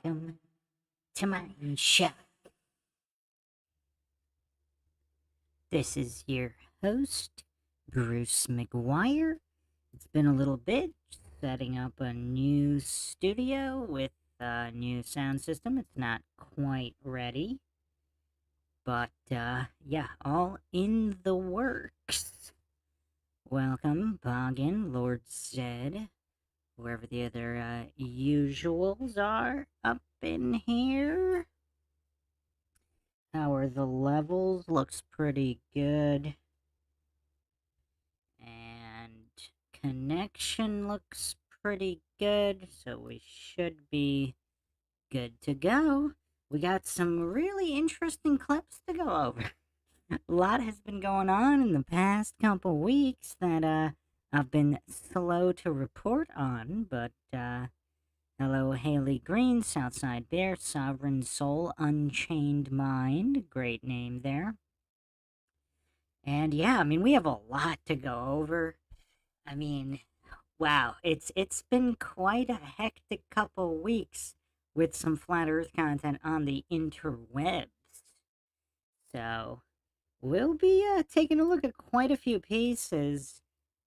Welcome to Mindshock. This is your host, Bruce McGuire. It's been a little bit setting up a new studio with a new sound system. It's not quite ready, but yeah, all in the works. Welcome, Boggin, Lord Zed, whoever the other usuals are up in here. How are the levels? Looks pretty good. And connection looks pretty good, so we should be good to go. We got some really interesting clips to go over. A lot has been going on in the past couple weeks that I've been slow to report on, but hello, Haley Green, Southside Bear, Sovereign Soul, Unchained Mind. Great name there. And yeah, I mean, we have a lot to go over. I mean, wow, it's been quite a hectic couple weeks with some flat Earth content on the interwebs. So we'll be taking a look at quite a few pieces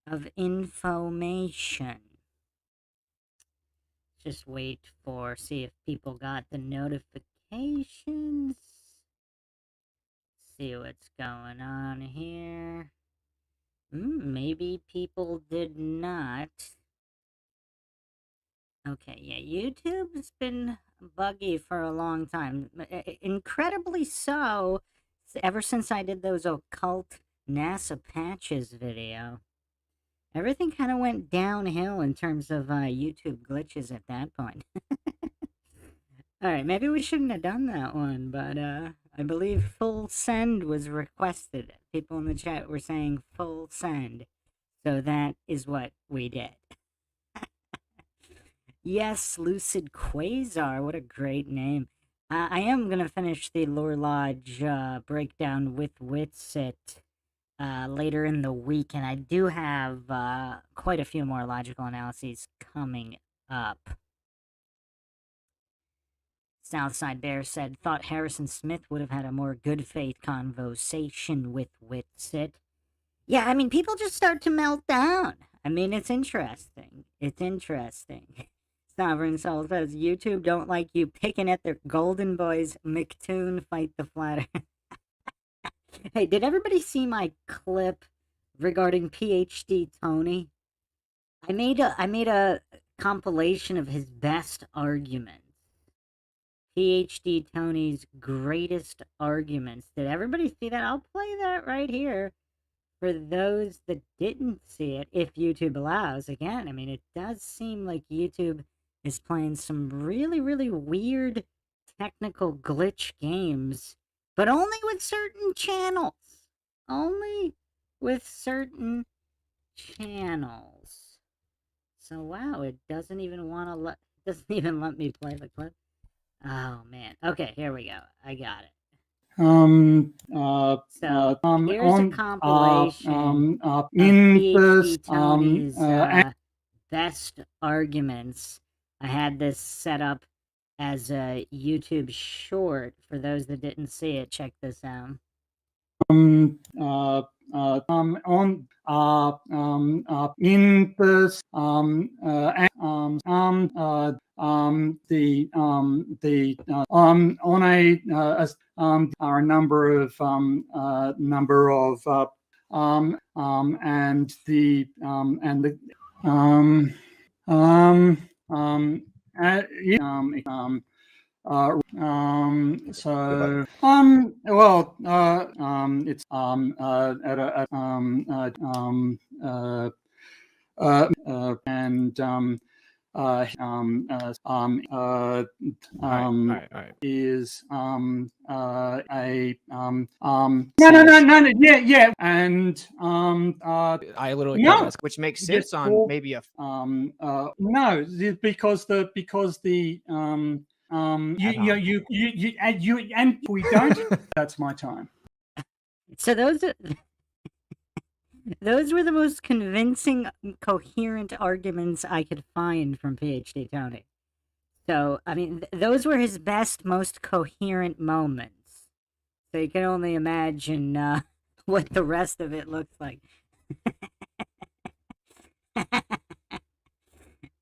of information. Just wait see if people got the notifications. See what's going on here. Maybe people did not. Okay, yeah, YouTube's been buggy for a long time. Incredibly so, ever since I did those occult NASA patches video. Everything kind of went downhill in terms of YouTube glitches at that point. Alright, maybe we shouldn't have done that one, but I believe full send was requested. People in the chat were saying full send. So that is what we did. Yes, Lucid Quasar, what a great name. I am going to finish the Lore Lodge breakdown with Witsit later in the week, and I do have quite a few more logical analyses coming up. Southside Bear said, thought Harrison Smith would have had a more good faith conversation with Witsit. Yeah, I mean, people just start to melt down. I mean, it's interesting. It's interesting. Sovereign Soul says, YouTube don't like you picking at their golden boys. McToon fight the flat Earth. Hey, did everybody see my clip regarding PhD Tony? I made a compilation of his best arguments. PhD Tony's greatest arguments. Did everybody see that? I'll play that right here for those that didn't see it, if YouTube allows. Again, I mean, it does seem like YouTube is playing some really, really weird technical glitch games, but only with certain channels. Only with certain channels. So wow, it doesn't even let me play the clip. Oh man. Okay, here we go. I got it. So here's a compilation of PhD Tony's best arguments. I had this set up as a YouTube short. For those that didn't see it, check this out. In this on are a number of and the it's is no, yeah, and I literally no, which makes sense on maybe a no, because the you and we don't. That's my time. So those were the most convincing, coherent arguments I could find from PhD Tony. So, I mean, those were his best, most coherent moments. So you can only imagine what the rest of it looks like.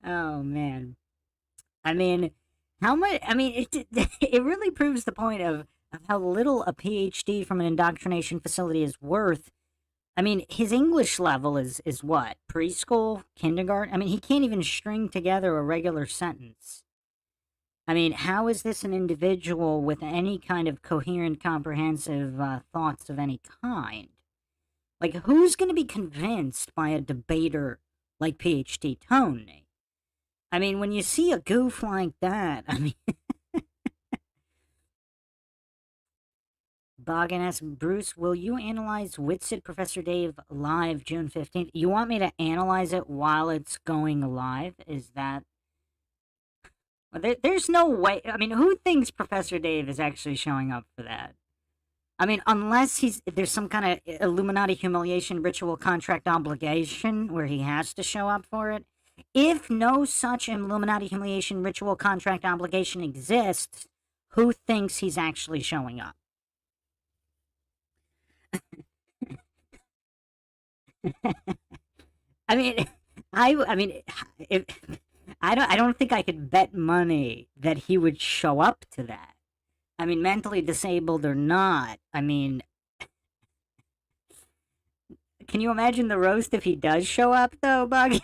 Oh man. I mean, how much? I mean, it it really proves the point of how little a PhD from an indoctrination facility is worth. I mean, his English level is what, preschool, kindergarten. I mean, he can't even string together a regular sentence. I mean, how is this an individual with any kind of coherent, comprehensive thoughts of any kind? Like, who's going to be convinced by a debater like PhD Tony? I mean, when you see a goof like that, I mean, Boggin asks, Bruce, will you analyze Witsit Professor Dave live June 15th? You want me to analyze it while it's going live? Is that. Well, there's no way. I mean, who thinks Professor Dave is actually showing up for that? I mean, unless there's some kind of Illuminati humiliation ritual contract obligation where he has to show up for it. If no such Illuminati humiliation ritual contract obligation exists, who thinks he's actually showing up? I mean, I mean, if, I don't think I could bet money that he would show up to that. I mean, mentally disabled or not. I mean, can you imagine the roast if he does show up, though, Bug?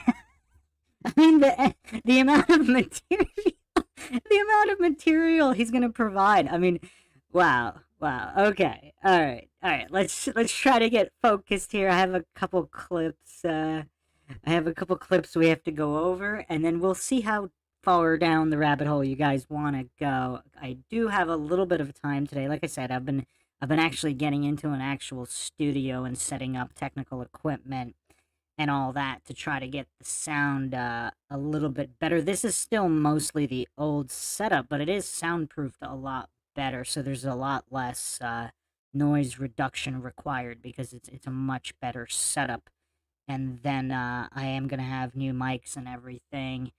I mean, the amount of material, the amount of material he's gonna provide. I mean, wow, wow. Okay, all right, all right. Let's try to get focused here. I have a couple clips. I have a couple clips we have to go over, and then we'll see how far down the rabbit hole you guys want to go. I do have a little bit of time today. Like I said, I've been actually getting into an actual studio and setting up technical equipment and all that to try to get the sound a little bit better. This is still mostly the old setup, but it is soundproofed a lot better, so there's a lot less noise reduction required because it's a much better setup. And then I am gonna have new mics and everything.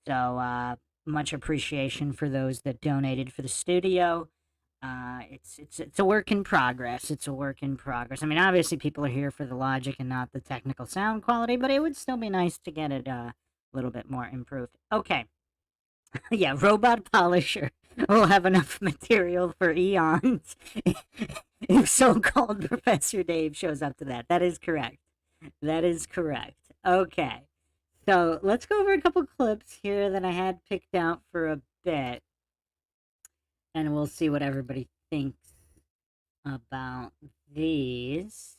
So much appreciation for those that donated for the studio. It's a work in progress. It's a work in progress. I mean, obviously, people are here for the logic and not the technical sound quality, but it would still be nice to get it a little bit more improved. Okay, yeah, robot polisher will have enough material for eons if so-called Professor Dave shows up to that. That is correct. That is correct. Okay. So let's go over a couple clips here that I had picked out for a bit, and we'll see what everybody thinks about these.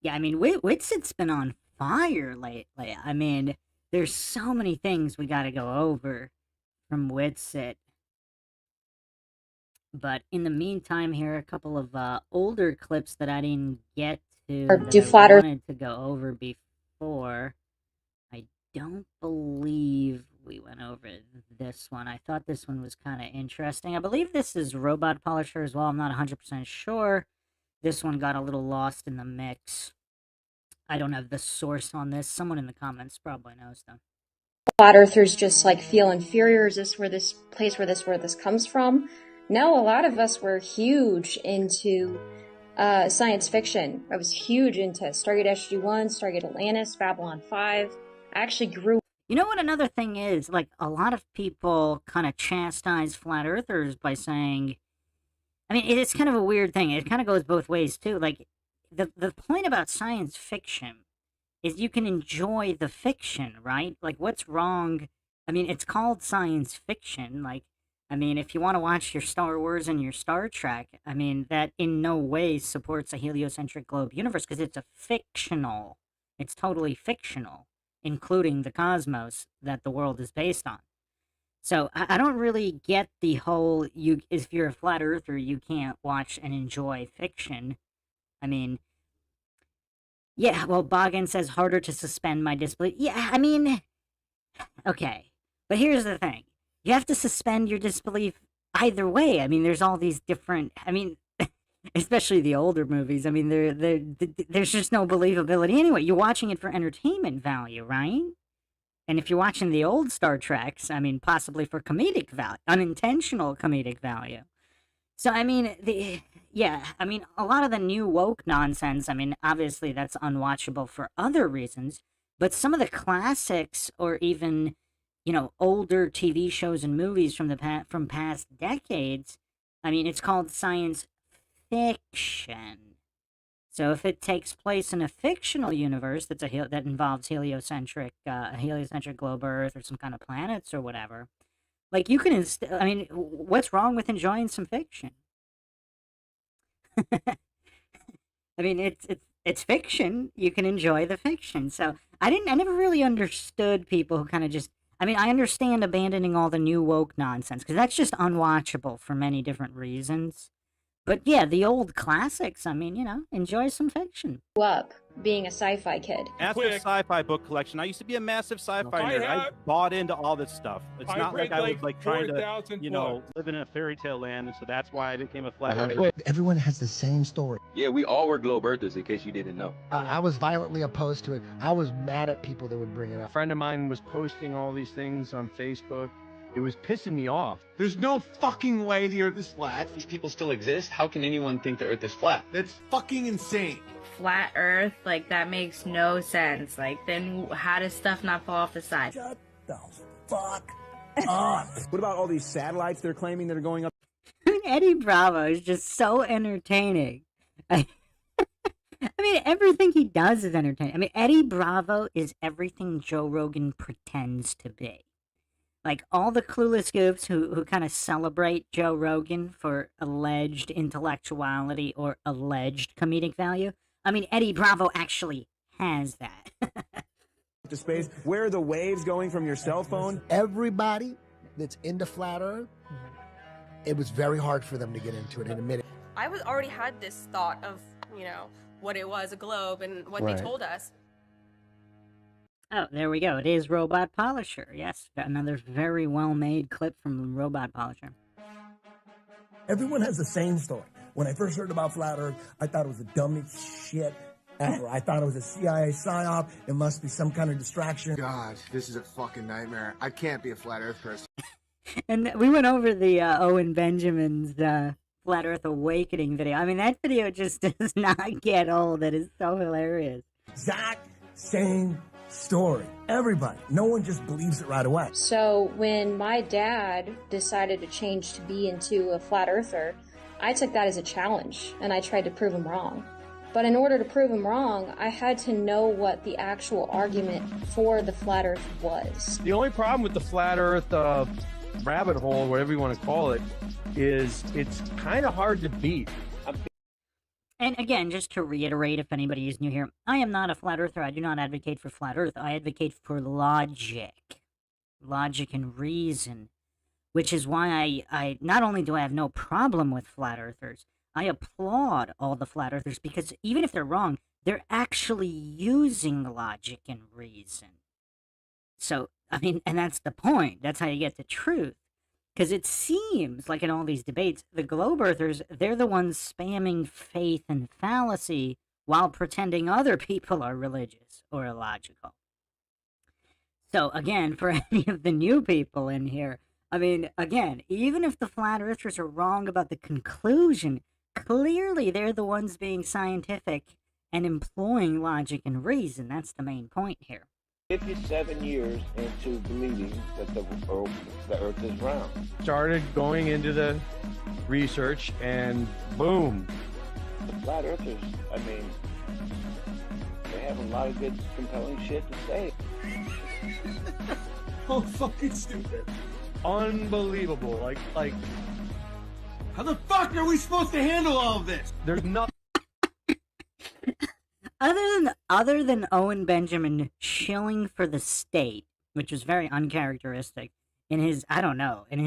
Yeah, I mean, Witsit's been on fire lately. I mean, there's so many things we got to go over from Witsit. But in the meantime, here are a couple of older clips that I didn't get to that I wanted to go over before. I don't believe we went over this one. I thought this one was kind of interesting. I believe this is Robot Polisher as well. I'm not 100% sure. This one got a little lost in the mix. I don't have the source on this. Someone in the comments probably knows, though. Flat earthers just like feel inferior. Is this where this comes from? No, a lot of us were huge into science fiction. I was huge into Stargate SG-1, Stargate Atlantis, Babylon 5. I actually grew. You know what another thing is? Like, a lot of people kind of chastise flat earthers by saying, I mean, it's kind of a weird thing. It kind of goes both ways, too. Like, the point about science fiction is you can enjoy the fiction, right? Like, what's wrong? I mean, it's called science fiction. Like, I mean, if you want to watch your Star Wars and your Star Trek, I mean, that in no way supports a heliocentric globe universe because it's it's totally fictional, including the cosmos that the world is based on. So I don't really get the whole, if you're a flat earther, you can't watch and enjoy fiction. I mean, yeah, well, Boggin says harder to suspend my disbelief. Yeah, I mean, okay. But here's the thing. You have to suspend your disbelief either way. I mean, there's all these different, I mean, especially the older movies. I mean, there's just no believability anyway. You're watching it for entertainment value, right? And if you're watching the old Star Treks, I mean, possibly for comedic value, unintentional comedic value. So, I mean, yeah, I mean, a lot of the new woke nonsense, I mean, obviously that's unwatchable for other reasons, but some of the classics or even, older TV shows and movies from from past decades, I mean, it's called science fiction. So if it takes place in a fictional universe that involves heliocentric globe Earth or some kind of planets or whatever, like you can I mean, what's wrong with enjoying some fiction? I mean, it's fiction. You can enjoy the fiction. So I never really understood people who kind of just. I mean, I understand abandoning all the new woke nonsense because that's just unwatchable for many different reasons. But yeah, the old classics. I mean, enjoy some fiction. Up being a sci-fi kid. Massive sci-fi book collection. I used to be a massive sci-fi nerd. I bought into all this stuff. It's not like I was like trying to, live in a fairy tale land, and so that's why I became a flat earther. Everyone has the same story. Yeah, we all were globe earthers, in case you didn't know. I was violently opposed to it. I was mad at people that would bring it A up. friend of mine was posting all these things on Facebook. It was pissing me off. There's no fucking way the Earth is flat. These people still exist? How can anyone think the Earth is flat? That's fucking insane. Flat Earth, like that makes no sense. Like, then how does stuff not fall off the side? Shut the fuck up. What about all these satellites they're claiming that are going up? Eddie Bravo is just so entertaining. I mean, everything he does is entertaining. I mean, Eddie Bravo is everything Joe Rogan pretends to be. Like, all the clueless goofs who kind of celebrate Joe Rogan for alleged intellectuality or alleged comedic value. I mean, Eddie Bravo actually has that. To space, where are the waves going from your cell phone? Everybody that's into flat Earth, it was very hard for them to get into it in a minute. I already had this thought of, what it was, a globe, and what they told us. Oh, there we go. It is Robot Polisher. Yes, another very well-made clip from Robot Polisher. Everyone has the same story. When I first heard about flat Earth, I thought it was the dumbest shit ever. I thought it was a CIA psyop. It must be some kind of distraction. God, this is a fucking nightmare. I can't be a flat Earth person. And we went over the Owen Benjamin's Flat Earth Awakening video. I mean, that video just does not get old. That is so hilarious. Exact same story. Everybody. No one just believes it right away. So when my dad decided to change to be into a flat earther, I took that as a challenge and I tried to prove him wrong. But in order to prove him wrong, I had to know what the actual argument for the flat earth was. The only problem with the flat earth rabbit hole, whatever you want to call it, is it's kind of hard to beat. And again, just to reiterate, if anybody is new here, I am not a flat earther. I do not advocate for flat earth. I advocate for logic and reason, which is why I not only do I have no problem with flat earthers, I applaud all the flat earthers because even if they're wrong, they're actually using logic and reason. So, I mean, and that's the point. That's how you get the truth. Because it seems like in all these debates, the globe earthers, they're the ones spamming faith and fallacy while pretending other people are religious or illogical. So again, for any of the new people in here, I mean, again, even if the flat earthers are wrong about the conclusion, clearly they're the ones being scientific and employing logic and reason. That's the main point here. 57 years into believing that the Earth is round. Started going into the research and boom. The flat earthers, I mean, they have a lot of good, compelling shit to say. Oh, fucking stupid. Unbelievable. Like, How the fuck are we supposed to handle all of this? there's nothing. Other than Owen Benjamin shilling for the state, which was very uncharacteristic in his in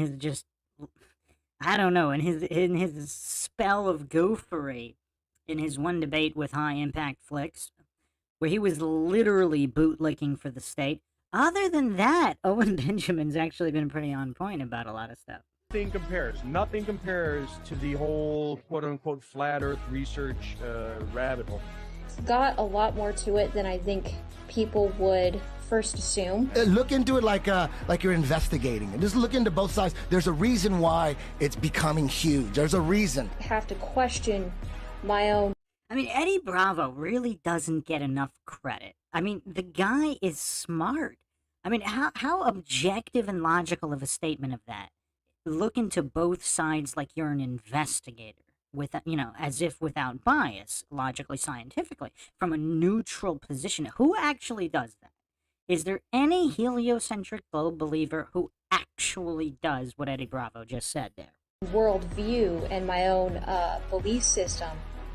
his spell of goofery in his one debate with High Impact Flicks, where he was literally bootlicking for the state. Other than that, Owen Benjamin's actually been pretty on point about a lot of stuff. Nothing compares to the whole quote-unquote flat earth research rabbit hole. got a lot more to it than I think people would first assume. Look into it like you're investigating, and just look into both sides. There's a reason why it's becoming huge. There's a reason. I have to question my own. I mean, Eddie Bravo really doesn't get enough credit. I mean, the guy is smart. I mean, how objective and logical of a statement of that. Look into both sides like you're an investigator, with as if without bias, logically, scientifically, from a neutral position. Who actually does that? Is there any heliocentric globe believer who actually does what Eddie Bravo just said there? Worldview and my own belief system,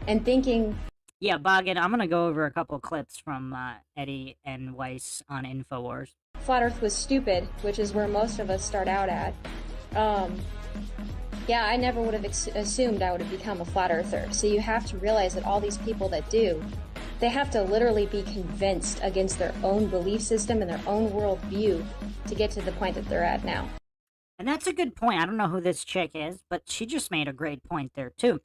and thinking. Yeah, Boggin, I'm going to go over a couple of clips from Eddie and Weiss on InfoWars. Flat Earth was stupid, which is where most of us start out at. Yeah, I never would have assumed I would have become a flat earther. So you have to realize that all these people that do, they have to literally be convinced against their own belief system and their own worldview to get to the point that they're at now. And that's a good point. I don't know who this chick is, but she just made a great point there, too.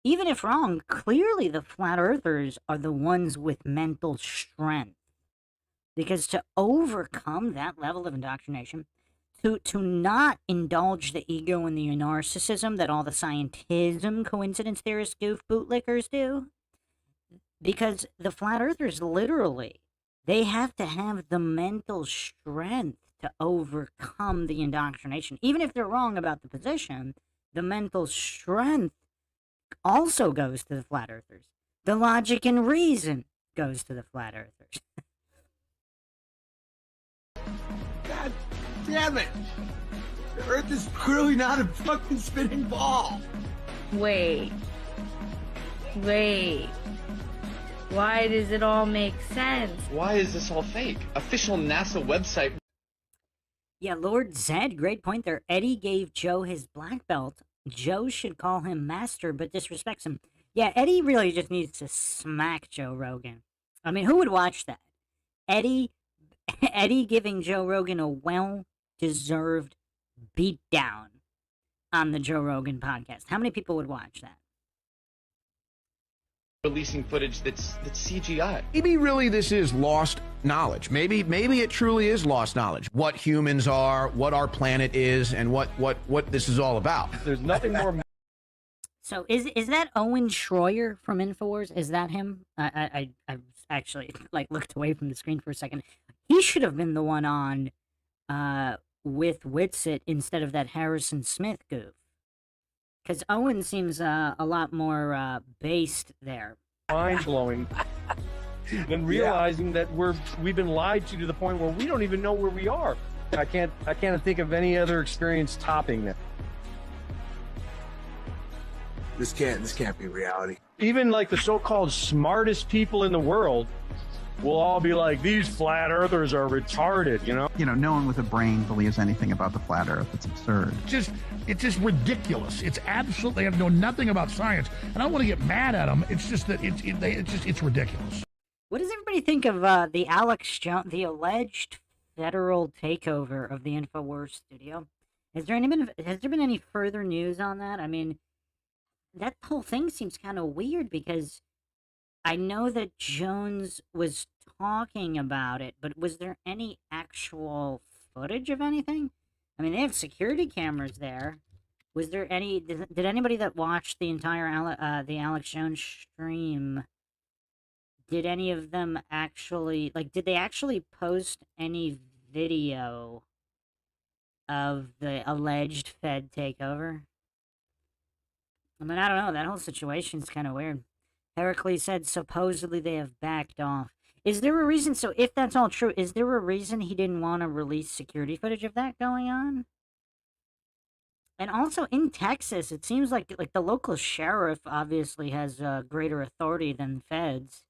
Even if wrong, clearly the flat earthers are the ones with mental strength. Because to overcome that level of indoctrination, to not indulge the ego and the narcissism that all the scientism coincidence theorist goof bootlickers do, because the flat earthers literally, they have to have the mental strength to overcome the indoctrination. Even if they're wrong about the position, the mental strength also goes to the flat earthers. The logic and reason goes to the flat earthers. God damn it! The Earth is clearly not a fucking spinning ball. Wait. Why does it all make sense? Why is this all fake? Official NASA website. Yeah, Lord Zed, great point there. Eddie gave Joe his black belt. Joe should call him master, but disrespects him. Yeah, Eddie really just needs to smack Joe Rogan. I mean, who would watch that? Eddie giving Joe Rogan a well-deserved beatdown on the Joe Rogan podcast. How many people would watch that? Releasing footage that's CGI. Maybe really this is lost knowledge. Maybe it truly is lost knowledge. What humans are, what our planet is, and what this is all about. There's nothing more. So is that Owen Schroyer from InfoWars? Is that him? I actually looked away from the screen for a second. He should have been the one on with Witsit instead of that Harrison Smith goof. Because Owen seems a lot more based there. Mind-blowing. Than realizing that we've been lied to the point where we don't even know where we are. I can't think of any other experience topping that. This can't be reality. Even like the so-called smartest people in the world will all be like, these flat earthers are retarded, you know? You know, no one with a brain believes anything about the flat earth. It's absurd. It's just ridiculous. It's absolutely, they know nothing about science. And I don't want to get mad at them. It's just that it's ridiculous. What does everybody think of the the alleged federal takeover of the InfoWars studio? Has there been any further news on that? I mean, that whole thing seems kind of weird because I know that Jones was talking about it, but was there any actual footage of anything? I mean, they have security cameras there. Was there any? Did anybody that watched the entire the Alex Jones stream? Did any of them actually did they actually post any video of the alleged Fed takeover? I mean, I don't know. That whole situation's kind of weird. Heracles said supposedly they have backed off. Is there a reason? So if that's all true, is there a reason he didn't want to release security footage of that going on? And also in Texas, it seems like the local sheriff obviously has greater authority than feds.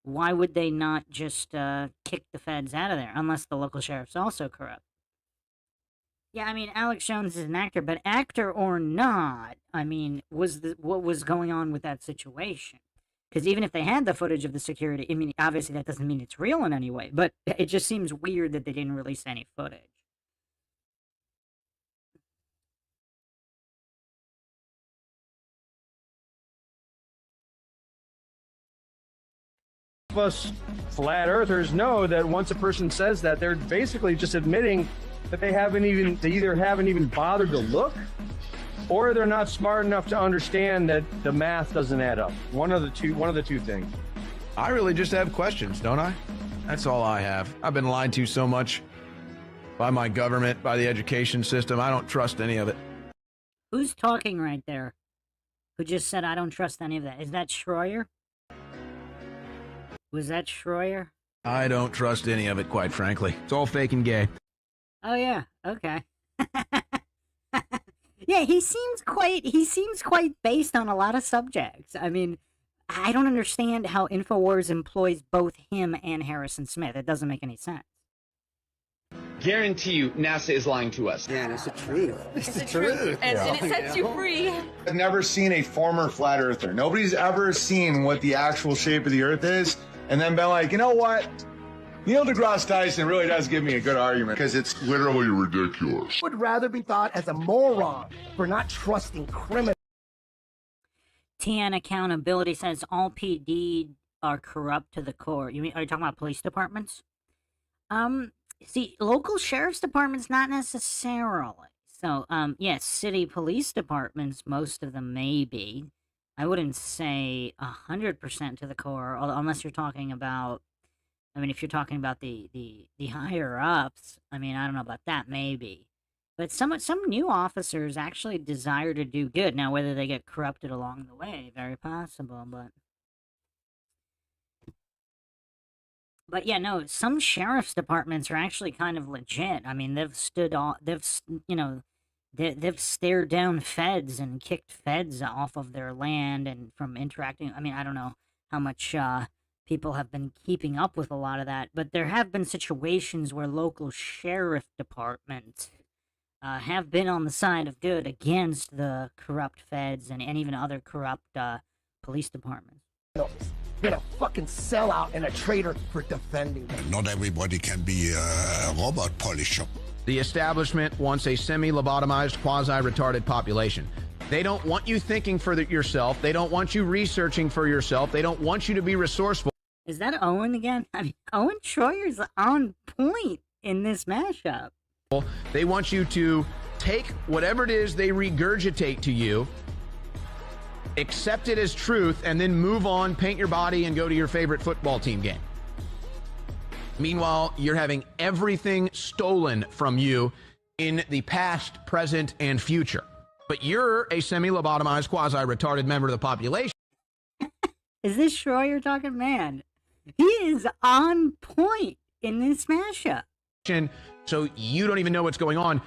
Why would they not just kick the feds out of there? Unless the local sheriff's also corrupt. Yeah, I mean, Alex Jones is an actor, but actor or not, I mean, what was going on with that situation? Because even if they had the footage of the security, I mean, obviously that doesn't mean it's real in any way, but it just seems weird that they didn't release any footage. of us flat earthers know that once a person says that, they're basically just admitting that they either haven't even bothered to look, or they're not smart enough to understand that the math doesn't add up. One of the two things. I really just have questions, don't I? That's all I have. I've been lied to so much by my government, by the education system. I don't trust any of it. Who's talking right there? Who just said, I don't trust any of that? Is that Schroyer? Was that Schroyer? I don't trust any of it, quite frankly. It's all fake and gay. Oh, yeah. Okay. Yeah, he seems quite based on a lot of subjects. I mean, I don't understand how InfoWars employs both him and Harrison Smith. It doesn't make any sense. Guarantee you, NASA is lying to us. Yeah, that's the truth. It's the truth. And it sets you free. I've never seen a former flat earther. Nobody's ever seen what the actual shape of the earth is and then been like, you know what? Neil deGrasse Tyson really does give me a good argument because it's literally ridiculous. Would rather be thought as a moron for not trusting criminals. TN Accountability says all PD are corrupt to the core. Are you talking about police departments? See, local sheriff's departments, not necessarily. So, yes, city police departments, most of them may be. I wouldn't say 100% to the core, unless you're talking about, I mean, if you're talking about the higher ups, I mean, I don't know about that, maybe. But some new officers actually desire to do good. Now, whether they get corrupted along the way, very possible, But yeah, no, some sheriff's departments are actually kind of legit. I mean, they've stared down feds and kicked feds off of their land and from interacting. I mean, I don't know how much people have been keeping up with a lot of that, but there have been situations where local sheriff departments have been on the side of good against the corrupt feds and even other corrupt police departments. Been a fucking sellout and a traitor for defending them. Not everybody can be a robot polisher. The establishment wants a semi-lobotomized, quasi-retarded population. They don't want you thinking for yourself. They don't want you researching for yourself. They don't want you to be resourceful. Is that Owen again? I mean, Owen Schroyer's on point in this mashup. They want you to take whatever it is they regurgitate to you, accept it as truth, and then move on, paint your body, and go to your favorite football team game. Meanwhile, you're having everything stolen from you in the past, present, and future. But you're a semi-lobotomized, quasi-retarded member of the population. Is this Schroyer talking? Man, he is on point in this mashup. So you don't even know what's going on.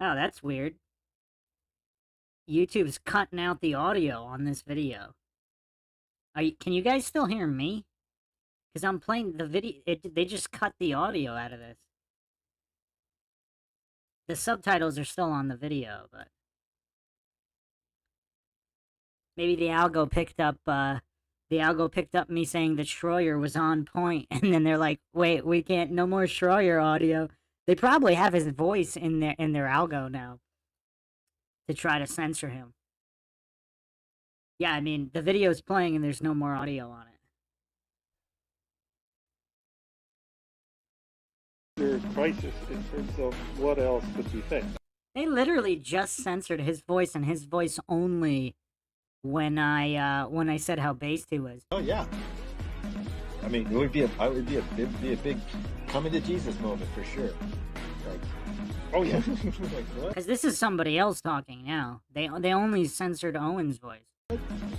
Oh, that's weird. YouTube's cutting out the audio on this video. Can you guys still hear me? Because I'm playing the video. They just cut the audio out of this. The subtitles are still on the video, but maybe the algo picked up me saying that Schroyer was on point, and then they're like, "Wait, we can't. No more Schroyer audio." They probably have his voice in their algo now to try to censor him. Yeah, I mean, the video's playing and there's no more audio on it. Crisis in terms of what else could be fixed. They literally just censored his voice and his voice only when I said how based he was. Oh yeah. I mean, it would be a big coming to Jesus moment for sure. Like, oh yeah. Because this is somebody else talking now. They only censored Owen's voice.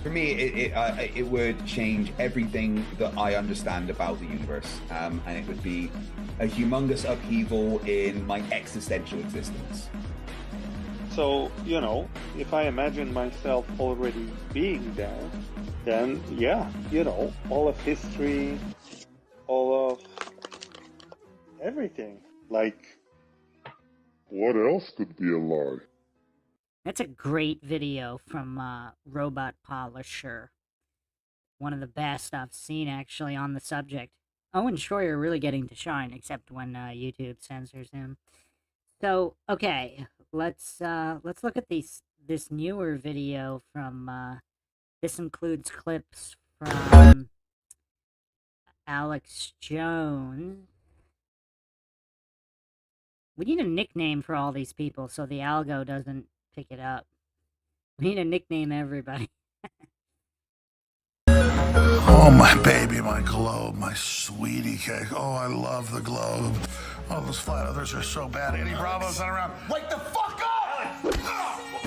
For me, it would change everything that I understand about the universe, and it would be a humongous upheaval in my existential existence. So, you know, if I imagine myself already being there, then yeah, you know, all of history, all of everything. Like, what else could be a lie? That's a great video from Robot Polisher. One of the best I've seen, actually, on the subject. Owen Schroyer really getting to shine, except when YouTube censors him. So, okay, let's look at this newer video from this includes clips from Alex Jones. We need a nickname for all these people so the algo doesn't pick it up. We need to nickname everybody. Oh, my baby, my globe, my sweetie cake. Oh, I love the globe. Oh, those flat earthers are so bad. Eddie Bravo's not around. Wake the fuck up! Oh,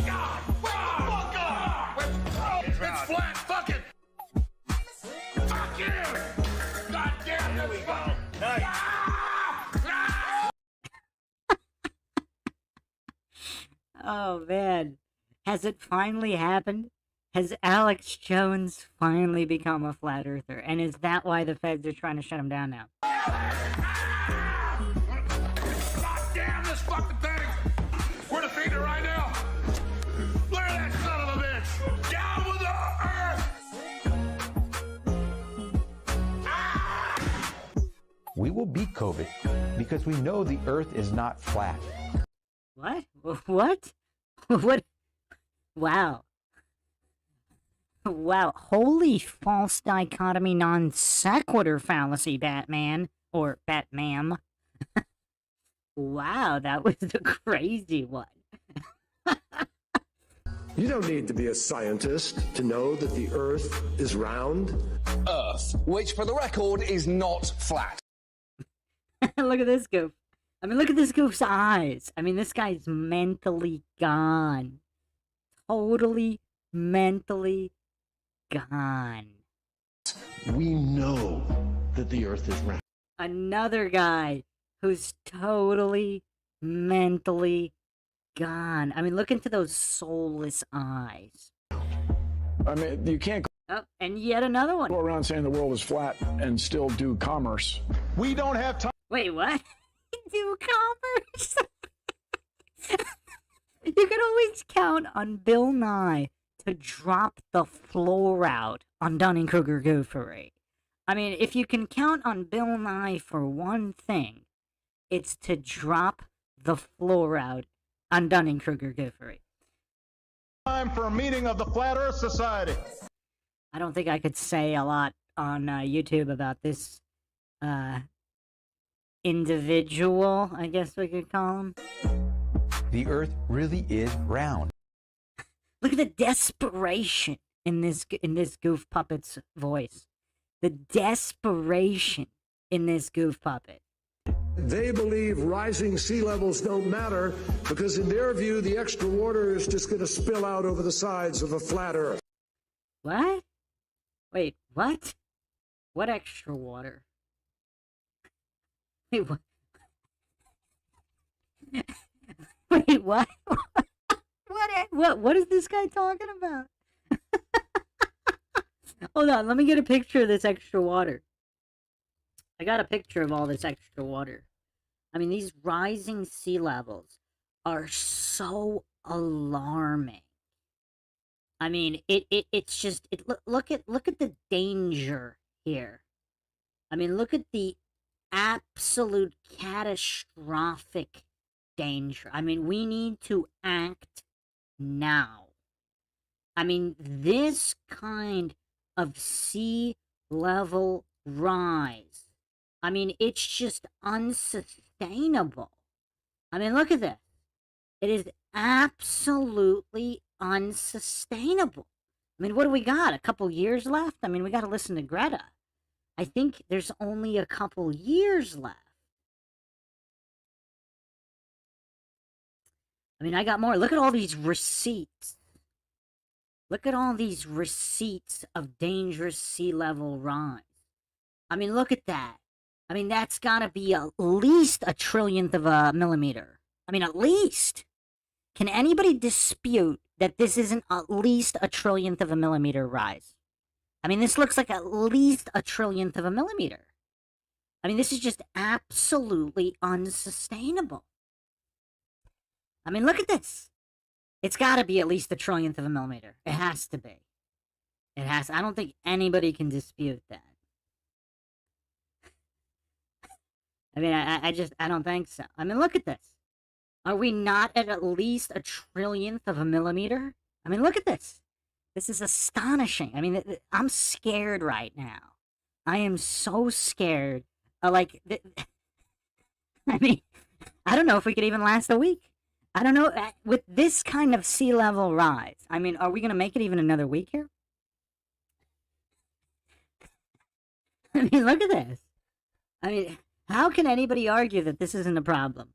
God! Wake the fuck up! It's flat. Fuck it. Fuck you! God damn, there we go. Nice. Oh, man. Has it finally happened? Has Alex Jones finally become a flat earther? And is that why the feds are trying to shut him down now? God damn this fucking thing! We're defeated right now. Look at that son of a bitch! Down with the earth! We will beat COVID because we know the earth is not flat. What? What? What? Wow. Wow. Holy false dichotomy non sequitur fallacy, Batman. Or Batmam. Wow, that was the crazy one. You don't need to be a scientist to know that the Earth is round. Earth, which for the record is not flat. Look at this goof. I mean, look at this goof's eyes. I mean, this guy's mentally gone. Totally mentally gone. We know that the Earth is round. Another guy who's totally mentally gone. I mean, look into those soulless eyes. I mean, you can't Oh, and yet another one. go around saying the world is flat and still do commerce. We don't have time. Wait, what? Do commerce? You can always count on Bill Nye to drop the floor out on Dunning-Kruger goofery. I mean, if you can count on Bill Nye for one thing, it's to drop the floor out on Dunning-Kruger goofery. Time for a meeting of the Flat Earth Society. I don't think I could say a lot on YouTube about this individual, I guess we could call him. The earth really is round. Look at the desperation in this goof puppet's voice. The desperation in this goof puppet. They believe rising sea levels don't matter because in their view, the extra water is just going to spill out over the sides of a flat Earth. What? Wait, what? What extra water? Wait, what? Wait, what? What is this guy talking about? Hold on, let me get a picture of this extra water. I got a picture of all this extra water. I mean, these rising sea levels are so alarming. I mean, it's just look at the danger here. I mean, look at the absolute catastrophic danger. I mean, we need to act now. I mean, this kind of sea level rise, I mean, it's just unsustainable. I mean, look at this. It is absolutely unsustainable. I mean, what do we got? A couple years left? I mean, we got to listen to Greta. I think there's only a couple years left. I mean, I got more. Look at all these receipts. Look at all these receipts of dangerous sea level rise. I mean, look at that. I mean, that's got to be at least a trillionth of a millimeter. I mean, at least. Can anybody dispute that this isn't at least a trillionth of a millimeter rise? I mean, this looks like at least a trillionth of a millimeter. I mean, this is just absolutely unsustainable. I mean, look at this. It's got to be at least a trillionth of a millimeter. It has to be. It has. I don't think anybody can dispute that. I mean, I don't think so. I mean, look at this. Are we not at least a trillionth of a millimeter? I mean, look at this. This is astonishing. I mean, I'm scared right now. I am so scared. I mean, I don't know if we could even last a week. I don't know. With this kind of sea level rise, I mean, are we going to make it even another week here? I mean, look at this. I mean, how can anybody argue that this isn't a problem?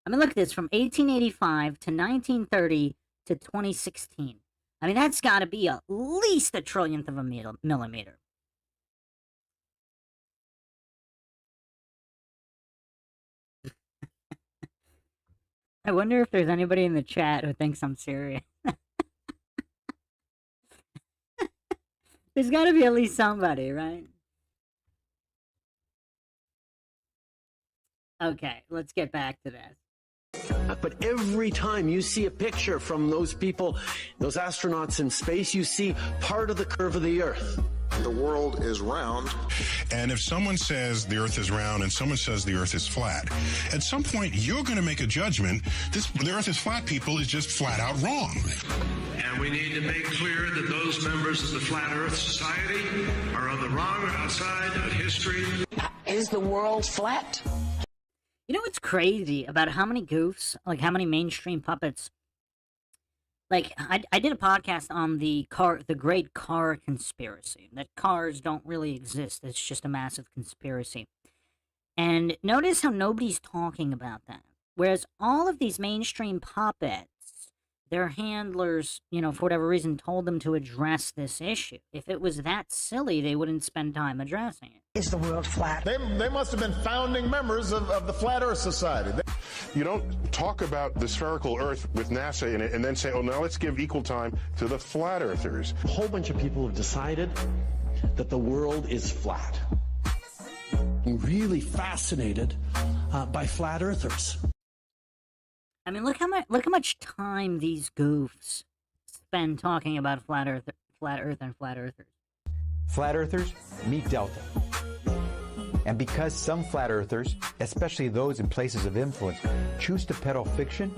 I mean, look at this. From 1885 to 1930 to 2016. I mean, that's got to be at least a trillionth of a millimeter. I wonder if there's anybody in the chat who thinks I'm serious. There's got to be at least somebody, right? Okay, let's get back to this. But every time you see a picture from those people, those astronauts in space, you see part of the curve of the Earth. The world is round. And if someone says the Earth is round and someone says the Earth is flat, at some point you're going to make a judgment. The Earth is flat, people, is just flat out wrong. And we need to make clear that those members of the Flat Earth Society are on the wrong outside of history. Is the world flat? You know what's crazy about how many goofs, like how many mainstream puppets, like I did a podcast on the great car conspiracy, that cars don't really exist, it's just a massive conspiracy. And notice how nobody's talking about that. Whereas all of these mainstream puppets, their handlers, you know, for whatever reason, told them to address this issue. If it was that silly, they wouldn't spend time addressing it. Is the world flat? They must have been founding members of the Flat Earth Society. You don't talk about the spherical Earth with NASA in it and then say, oh, now let's give equal time to the flat earthers. A whole bunch of people have decided that the world is flat. I'm really fascinated by flat earthers. I mean, look how much time these goofs spend talking about flat Earth and flat earthers. Flat earthers meet Delta. And because some flat earthers, especially those in places of influence, choose to peddle fiction,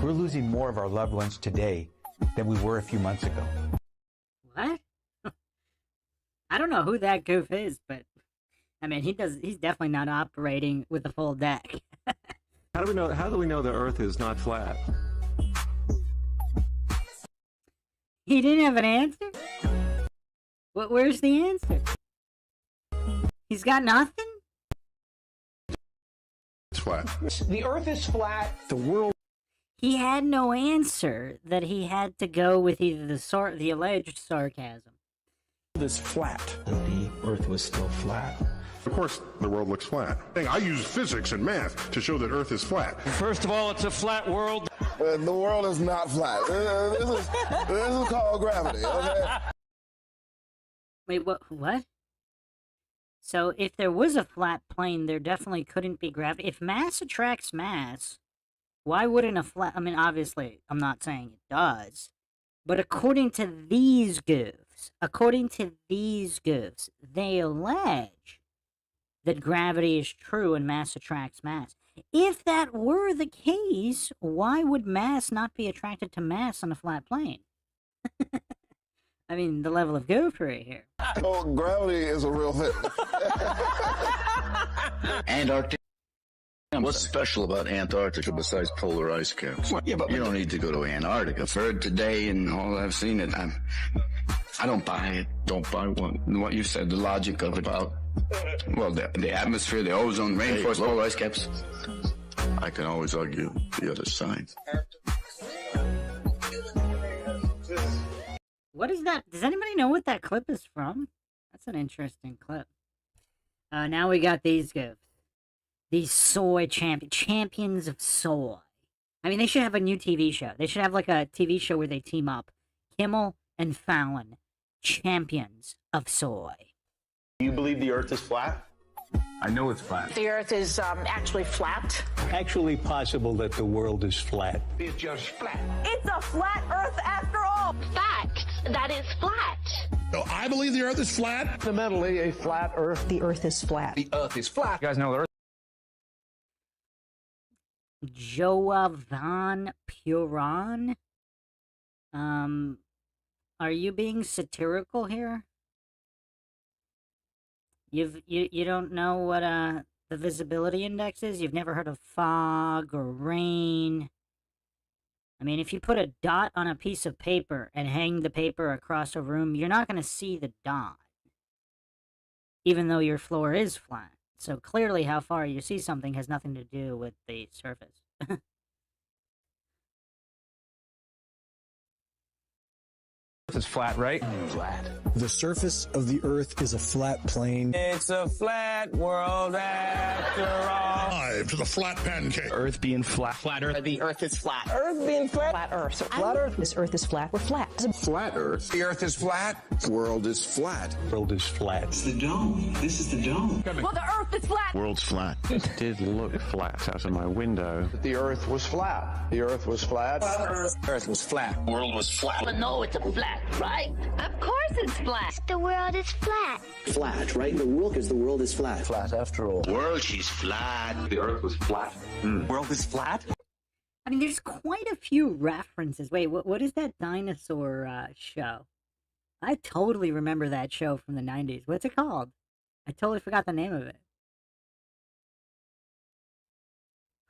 we're losing more of our loved ones today than we were a few months ago. What? I don't know who that goof is, but I mean, he's definitely not operating with a full deck. How do we know the Earth is not flat? He didn't have an answer? Where's the answer? He's got nothing? It's flat. The Earth is flat. The world. He had no answer that he had to go with either the alleged sarcasm. Is flat. The Earth was still flat. Of course, the world looks flat. I use physics and math to show that Earth is flat. First of all, it's a flat world. The world is not flat. This is called gravity, okay? Wait, what? So if there was a flat plane, there definitely couldn't be gravity. If mass attracts mass, why wouldn't a flat... I mean, obviously, I'm not saying it does. But according to these goofs, they allege that gravity is true and mass attracts mass. If that were the case, why would mass not be attracted to mass on a flat plane? I mean, the level of goofery here. Oh, gravity is a real thing. Antarctica. What's special about Antarctica besides polar ice caps? Well, yeah, but you don't need to go to Antarctica. I've heard today and all I've seen it. I don't buy it. Don't buy what you said. The logic of about the atmosphere, the ozone, rainforest, polar ice caps. I can always argue the other side. What is that? Does anybody know what that clip is from? That's an interesting clip. Now we got these goofs. These soy champions of soy. I mean, they should have a new TV show. They should have like a TV show where they team up. Kimmel and Fallon, champions of soy. Do you believe the Earth is flat? I know it's flat. The Earth is actually flat. Actually possible that the world is flat. It's just flat. It's a flat Earth after all. Fact, that is flat. So I believe the Earth is flat. Fundamentally, a flat Earth. The Earth is flat. The Earth is flat. You guys know the Earth Joa Van Puron? Are you being satirical here? You don't know what the visibility index is? You've never heard of fog or rain? I mean, if you put a dot on a piece of paper and hang the paper across a room, you're not going to see the dot, even though your floor is flat. So clearly how far you see something has nothing to do with the surface. It's flat, right? Flat. The surface of the Earth is a flat plane. It's a flat world after all. Live to the flat pancake. Earth being flat. Flat Earth. The Earth is flat. Earth being flat. Flat Earth. Flat Earth. This Earth is flat. We're flat. Flat Earth. The Earth is flat. The world is flat. World is flat. It's the dome. This is the dome. Well, the Earth is flat. World's flat. It did look flat out of my window. The Earth was flat. The Earth was flat. Earth was flat. World was flat. But no, it's a flat, right? Of course it's flat. The world is flat. Flat, right? The world is flat. Flat after all. World, she's flat. The Earth was flat. World is flat. I mean, there's quite a few references. Wait, what is that dinosaur show? I totally remember that show from the 90s. What's it called? I totally forgot the name of it.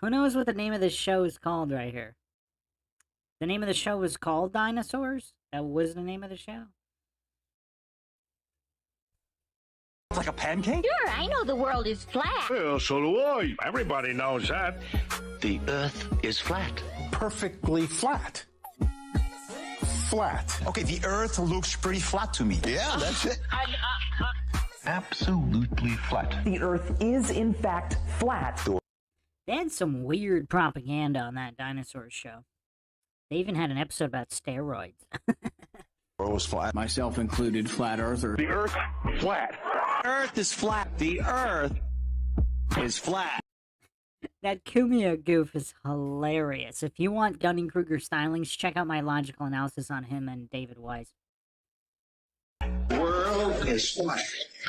Who knows what the name of this show is called right here? The name of the show was called Dinosaurs? That was the name of the show? It's like a pancake? Sure, I know the world is flat. Well, so do I. Everybody knows that. The Earth is flat. Perfectly flat. Flat. Okay, the Earth looks pretty flat to me. Yeah, that's it. Absolutely flat. The Earth is, in fact, flat. They had some weird propaganda on that dinosaur show. They even had an episode about steroids. World was flat. Myself included, flat earther. The Earth flat. Earth is flat. The Earth is flat. That Kumia goof is hilarious. If you want Dunning-Kruger stylings, check out my logical analysis on him and David Wise. World is flat.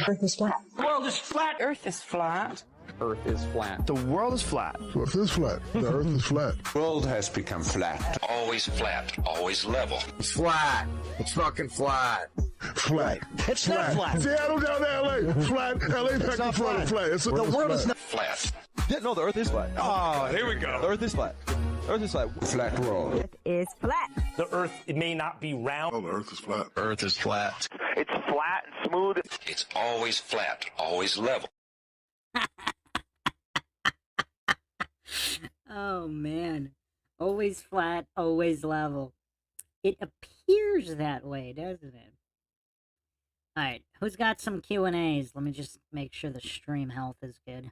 Earth is flat. World is flat. Earth is flat. Earth is flat. The world is flat. Earth is flat. The Earth is flat. World has become flat. Always flat. Always level. It's flat. It's fucking flat. Flat. It's not flat. Seattle down to LA. Flat. LA back to Florida. Flat. The world is not Flat. Yeah, no, the Earth is flat. Oh, here we go. The Earth is flat. The Earth is flat. Flat world. Earth is flat. The Earth, it may not be round. Oh, the Earth is flat. Earth is flat. It's flat and smooth. It's always flat. Always level. Oh, man. Always flat, always level. It appears that way, doesn't it? Alright, who's got some Q&As? Let me just make sure the stream health is good.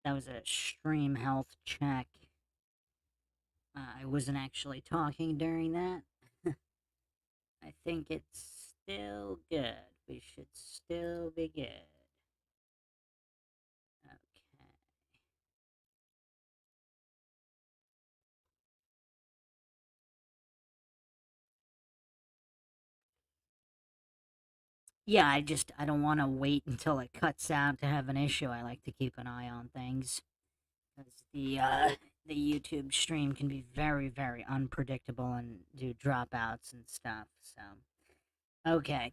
That was a stream health check. I wasn't actually talking during that. I think it's still good. We should still be good. Okay. Yeah, I don't want to wait until it cuts out to have an issue. I like to keep an eye on things because the YouTube stream can be very, very unpredictable and do dropouts and stuff. So, okay.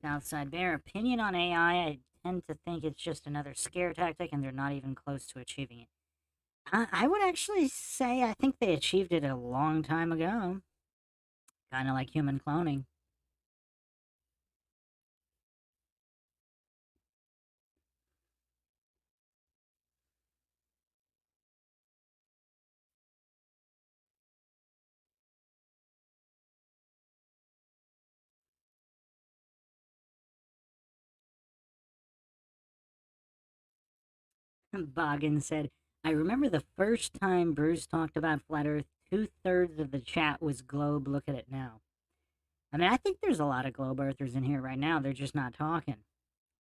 Southside Bear, opinion on AI. I tend to think it's just another scare tactic and they're not even close to achieving it. I would actually say I think they achieved it a long time ago. Kind of like human cloning. Boggin said, I remember the first time Bruce talked about Flat Earth, 2/3 of the chat was globe. Look at it now. I mean, I think there's a lot of globe earthers in here right now. They're just not talking.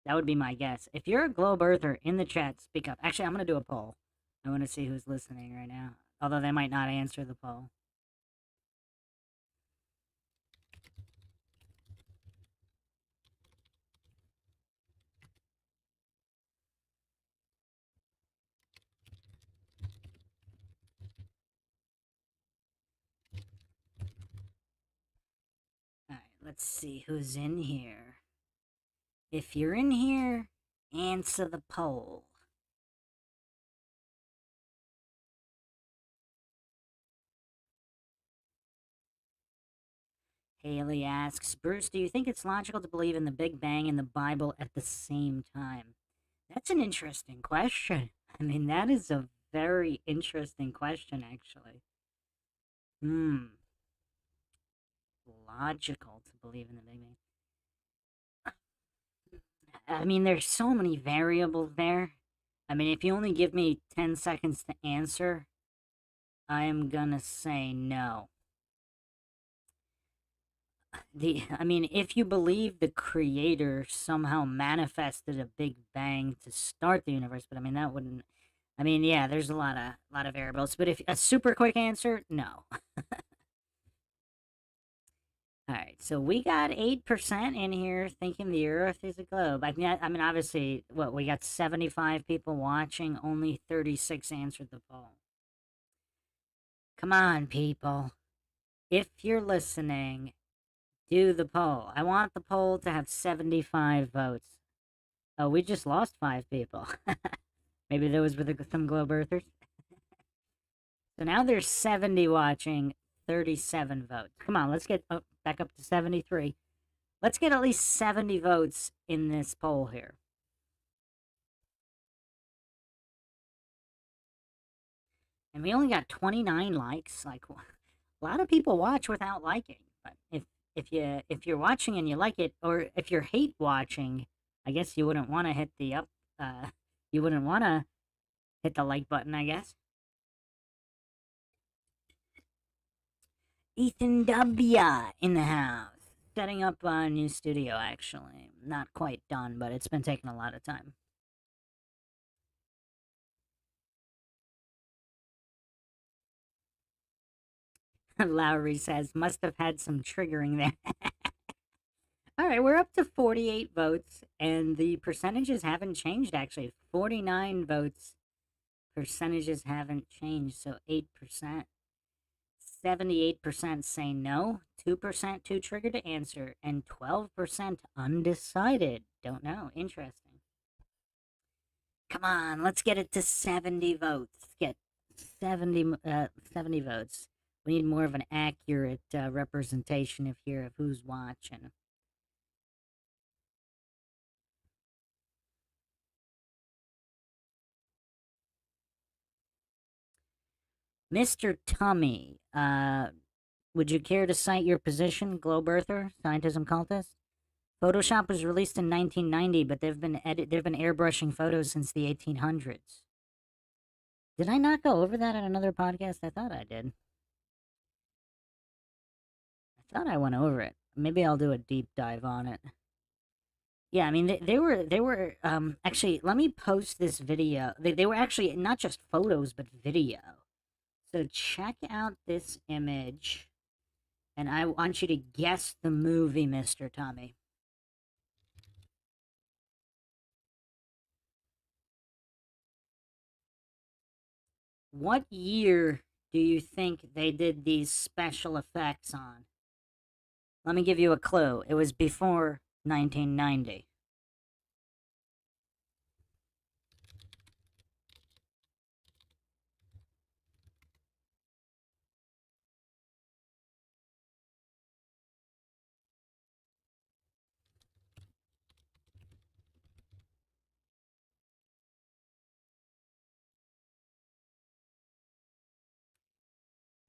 That would be my guess. If you're a globe earther in the chat, speak up. Actually, I'm going to do a poll. I want to see who's listening right now. Although they might not answer the poll. Alright, let's see who's in here. If you're in here, answer the poll. Haley asks, Bruce, do you think it's logical to believe in the Big Bang and the Bible at the same time? That's an interesting question. I mean, that is a very interesting question, actually. Logical to believe in the Big Bang. I mean, there's so many variables there. I mean, if you only give me 10 seconds to answer, I am gonna say no. I mean, if you believe the creator somehow manifested a Big Bang to start the universe, but I mean that wouldn't. I mean, yeah, there's a lot of variables, but if a super quick answer, no. All right, so we got 8% in here thinking the Earth is a globe. I mean, obviously, what we got 75 people watching, only 36 answered the poll. Come on, people. If you're listening, do the poll. I want the poll to have 75 votes. Oh, we just lost 5 people. Maybe those were some globe earthers. So now there's 70 watching, 37 votes. Come on, let's get back up to 73. Let's get at least 70 votes in this poll here. And we only got 29 likes. Like, a lot of people watch without liking. But if you're watching and you like it, or if you're hate watching, I guess you wouldn't want to hit the you wouldn't want to hit the like button, I guess. Ethan W. in the house. Setting up a new studio, actually. Not quite done, but it's been taking a lot of time. Lowry says, must have had some triggering there. All right, we're up to 48 votes, and the percentages haven't changed, actually. 49 votes. Percentages haven't changed, so 8%. 78% say no, 2% too triggered to answer, and 12% undecided. Don't know. Interesting. Come on, let's get it to 70 votes. Get 70 votes. We need more of an accurate representation of who's watching. Mr. Tummy, would you care to cite your position, Globe Earther, Scientism Cultist? Photoshop was released in 1990, but they've been airbrushing photos since the 1800s. Did I not go over that in another podcast? I thought I did. I thought I went over it. Maybe I'll do a deep dive on it. Yeah, I mean, they were, actually, let me post this video. They were actually not just photos, but video. So check out this image. And I want you to guess the movie, Mr. Tommy. What year do you think they did these special effects on? Let me give you a clue. It was before 1990.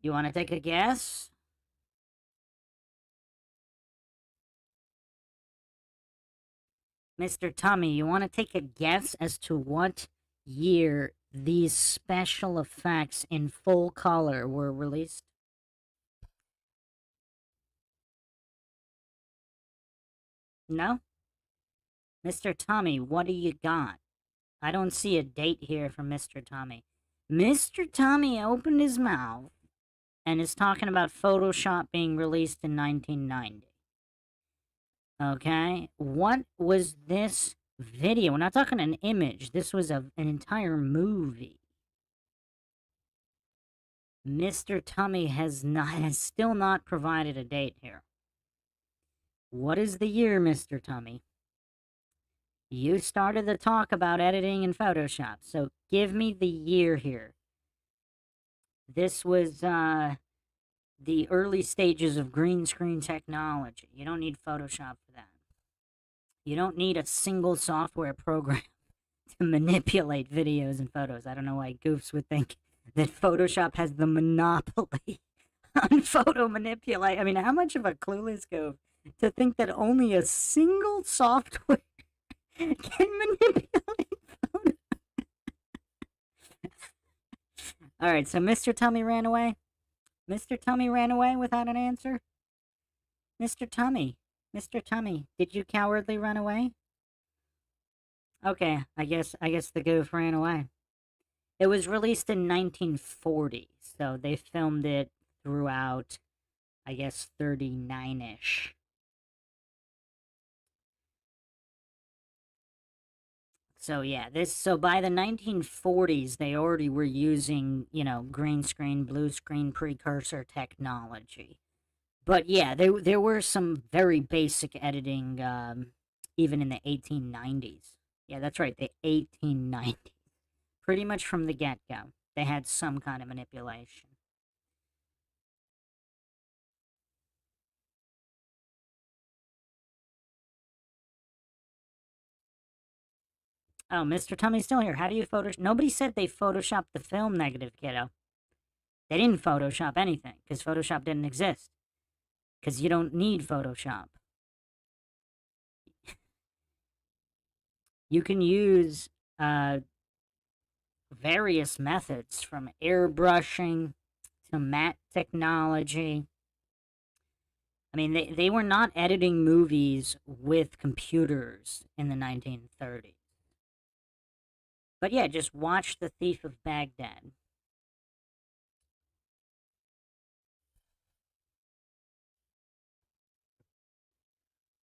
You want to take a guess? Mr. Tommy, you want to take a guess as to what year these special effects in full color were released? No? Mr. Tommy, what do you got? I don't see a date here from Mr. Tommy. Mr. Tommy opened his mouth and is talking about Photoshop being released in 1990. Okay? What was this video? We're not talking an image. This was an entire movie. Mr. Tommy has still not provided a date here. What is the year, Mr. Tommy? You started the talk about editing in Photoshop, so give me the year here. This was the early stages of green screen technology. You don't need Photoshop for that. You don't need a single software program to manipulate videos and photos. I don't know why goofs would think that Photoshop has the monopoly on photo manipulate. I mean, how much of a clueless goof to think that only a single software can manipulate photos. All right, so Mr. Tommy ran away. Mr. Tommy ran away without an answer. Mr. Tommy, did you cowardly run away? Okay, I guess the goof ran away. It was released in 1940, so they filmed it throughout, I guess, 39-ish. So yeah, so by the 1940s, they already were using, green screen, blue screen precursor technology. But yeah, there were some very basic editing, even in the 1890s. Yeah, that's right, the 1890s. Pretty much from the get-go, they had some kind of manipulation. Oh, Mr. Tummy's still here. How do you Photoshop? Nobody said they Photoshopped the film negative, kiddo. They didn't Photoshop anything, because Photoshop didn't exist. Because you don't need Photoshop. You can use various methods, from airbrushing to matte technology. I mean, they were not editing movies with computers in the 1930s. But yeah, just watch The Thief of Baghdad.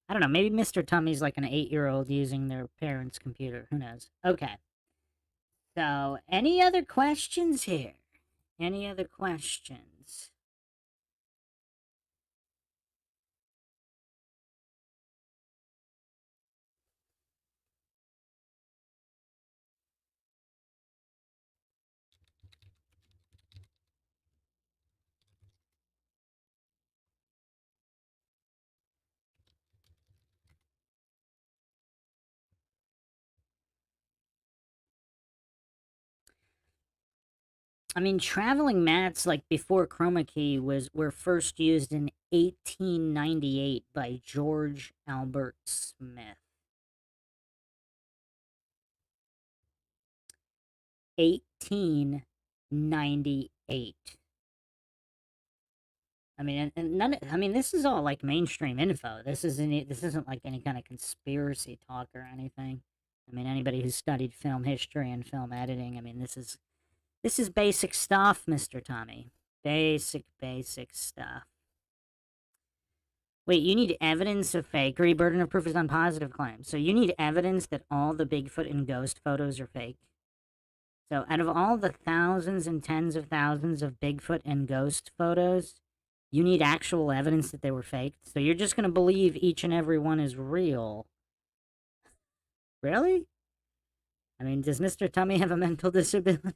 I don't know, maybe Mr. Tummy's like an 8-year-old using their parents' computer. Who knows? Okay. So, any other questions here? Any other questions? I mean, traveling mats, like before chroma key, were first used in 1898 by George Albert Smith. 1898. I mean, and I mean, this is all like mainstream info. This isn't like any kind of conspiracy talk or anything. I mean, anybody who's studied film history and film editing, I mean, this is basic stuff, Mr. Tommy. Basic stuff. Wait, you need evidence of fakery? Burden of proof is on positive claims. So you need evidence that all the Bigfoot and ghost photos are fake? So out of all the thousands and tens of thousands of Bigfoot and ghost photos, you need actual evidence that they were faked? So you're just going to believe each and every one is real? Really? I mean, does Mr. Tummy have a mental disability?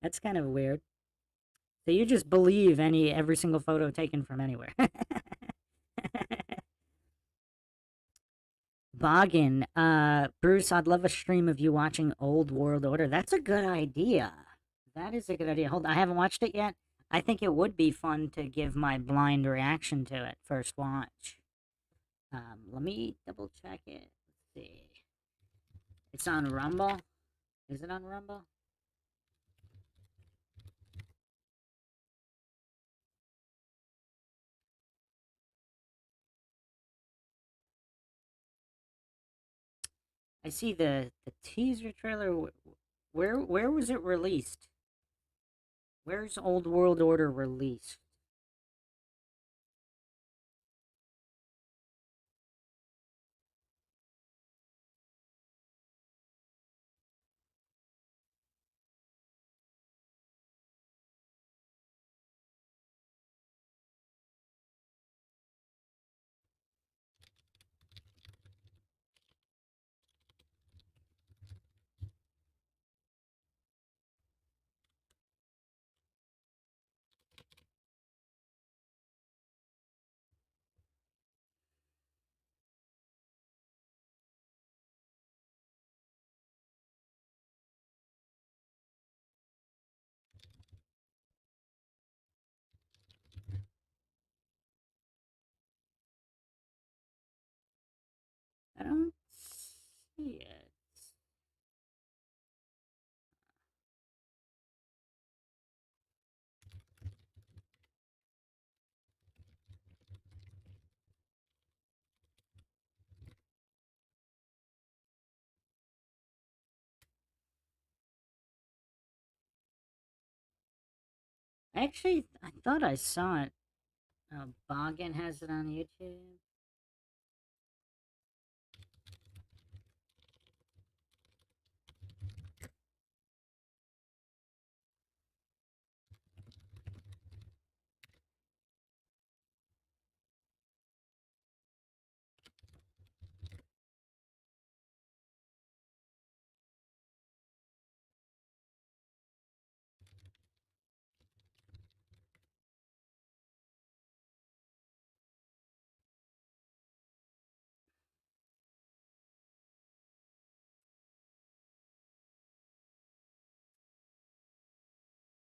That's kind of weird. So you just believe every single photo taken from anywhere. Boggin, Bruce, I'd love a stream of you watching Old World Order. That's a good idea. That is a good idea. Hold on, I haven't watched it yet. I think it would be fun to give my blind reaction to it first watch. Let me double check it. Let's see. It's on Rumble. Is it on Rumble? I see the teaser trailer. Where was it released? Where's Old World Order released? I don't see it. Actually, I thought I saw it. Boggin has it on YouTube.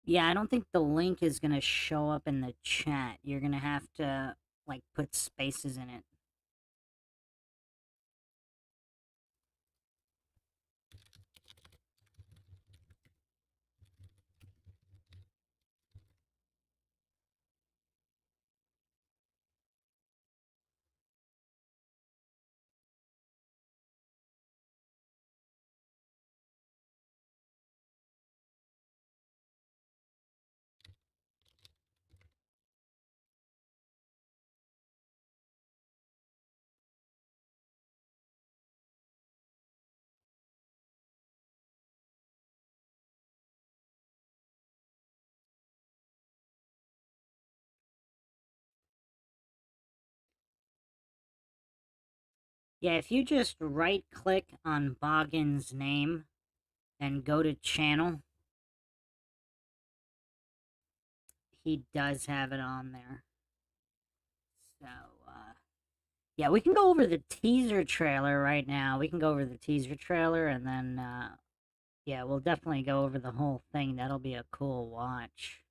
Yeah, I don't think the link is gonna show up in the chat. You're gonna have to, like, put spaces in it. Yeah, if you just right-click on Boggin's name and go to channel, he does have it on there. So, yeah, we can go over the teaser trailer right now. We can go over the teaser trailer, and then, yeah, we'll definitely go over the whole thing. That'll be a cool watch.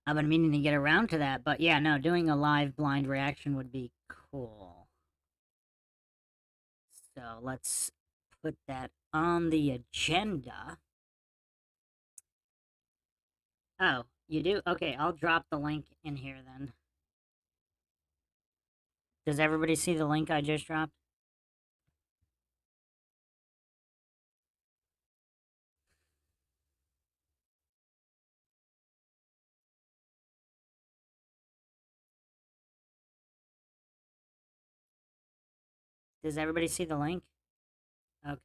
I've been meaning to get around to that, but yeah, no, doing a live blind reaction would be cool. So let's put that on the agenda. Oh, you do? Okay, I'll drop the link in here then. Does everybody see the link I just dropped? Does everybody see the link? Okay.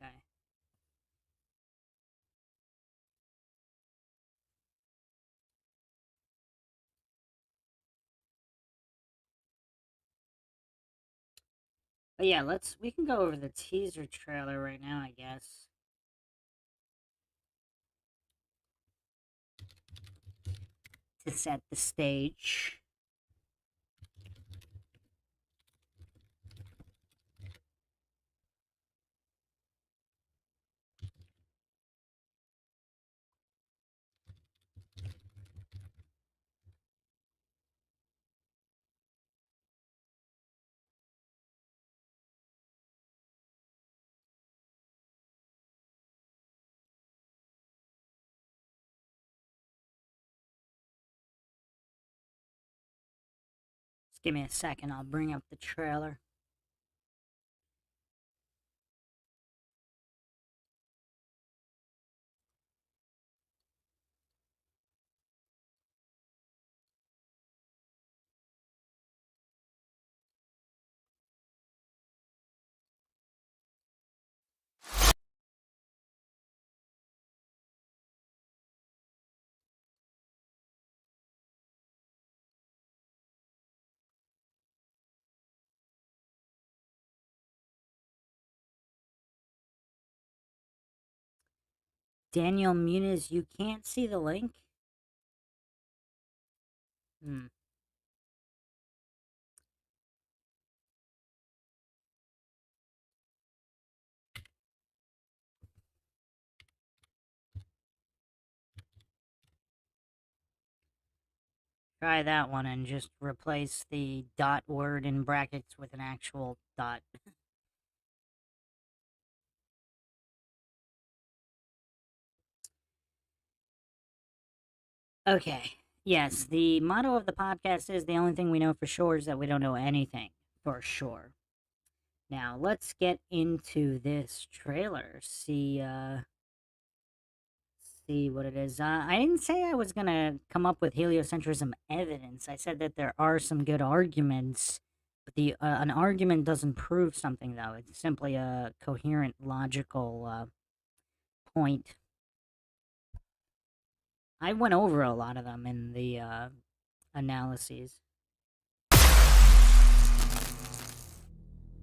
But yeah, we can go over the teaser trailer right now, I guess. To set the stage. Just give me a second, I'll bring up the trailer. Daniel Muniz, you can't see the link? Hmm. Try that one and just replace the dot word in brackets with an actual dot. Okay. Yes, the motto of the podcast is the only thing we know for sure is that we don't know anything for sure. Now, let's get into this trailer. See what it is. I didn't say I was going to come up with heliocentrism evidence. I said that there are some good arguments, but an argument doesn't prove something, though. It's simply a coherent, logical point. I went over a lot of them in the analyses.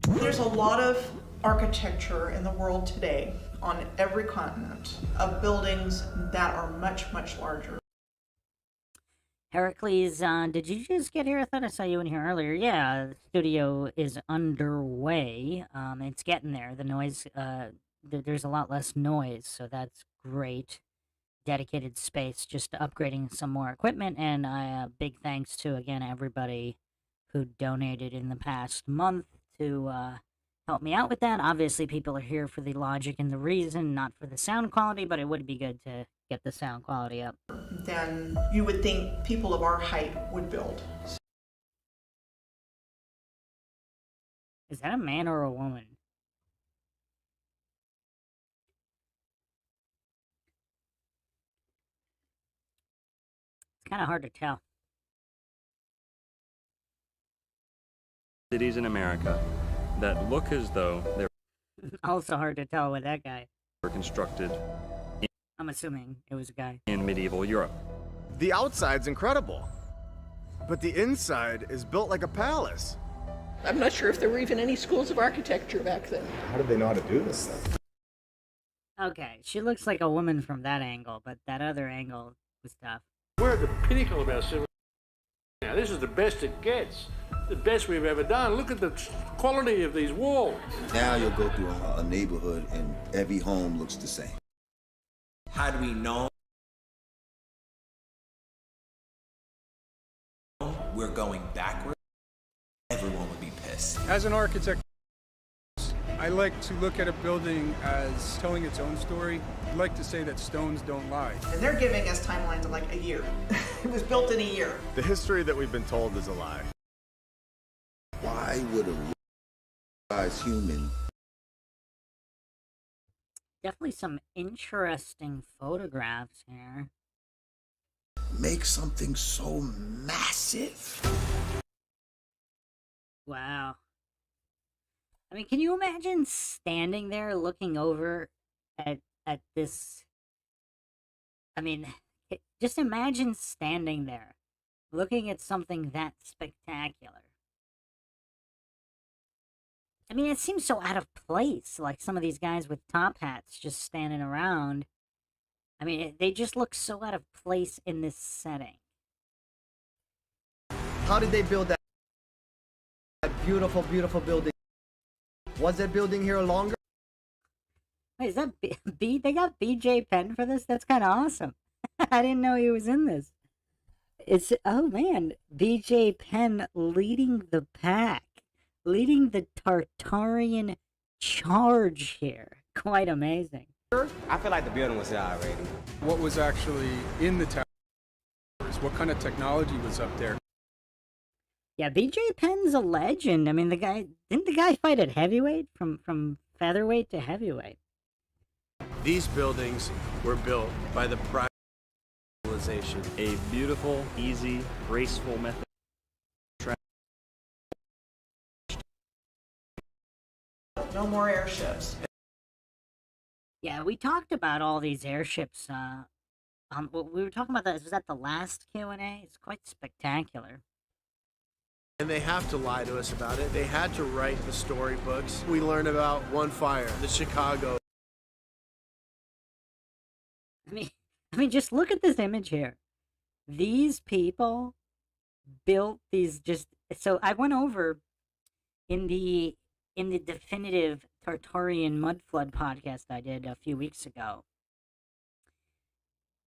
There's a lot of architecture in the world today on every continent of buildings that are much, much larger. Heracles, did you just get here? I thought I saw you in here earlier. Yeah, the studio is underway. It's getting there. The noise, there's a lot less noise, so that's great. Dedicated space, just upgrading some more equipment, and big thanks to, again, everybody who donated in the past month to help me out with that. Obviously, people are here for the logic and the reason, not for the sound quality, but it would be good to get the sound quality up. Than you would think people of our height would build. Is that a man or a woman? It's kind of hard to tell. Cities in America that look as though they're Also hard to tell with that guy. constructed I'm assuming it was a guy. in medieval Europe. The outside's incredible, but the inside is built like a palace. I'm not sure if there were even any schools of architecture back then. How did they know how to do this stuff? Okay, she looks like a woman from that angle, but that other angle was tough. We're at the pinnacle of our civilization. Now, this is the best it gets. The best we've ever done. Look at the quality of these walls. Now you'll go through a neighborhood and every home looks the same. How do we know we're going backward? Everyone would be pissed. As an architect, I like to look at a building as telling its own story. I like to say that stones don't lie. And they're giving us timelines of like a year. It was built in a year. The history that we've been told is a lie. Why would a realized human Definitely some interesting photographs here. make something so massive? Wow. I mean, can you imagine standing there looking over at this? I mean, just imagine standing there looking at something that spectacular. I mean, it seems so out of place, like some of these guys with top hats just standing around. I mean, they just look so out of place in this setting. How did they build that beautiful, beautiful building? Was that building here longer? Wait, is that B? They got BJ Penn for this? That's kind of awesome. I didn't know he was in this. It's, oh man, BJ Penn leading the pack, leading the Tartarian charge here. Quite amazing. I feel like the building was there already. What was actually in the towers? What kind of technology was up there? Yeah, BJ Penn's a legend. I mean, didn't the guy fight at heavyweight from featherweight to heavyweight? These buildings were built by the private civilization. A beautiful, easy, graceful method. No more airships. Yeah, we talked about all these airships. We were talking about that. Was that the last Q&A? It's quite spectacular. And they have to lie to us about it. They had to write the storybooks. We learn about one fire, the Chicago. I mean, just look at this image here. These people built these so I went over in the definitive Tartarian mud flood podcast I did a few weeks ago.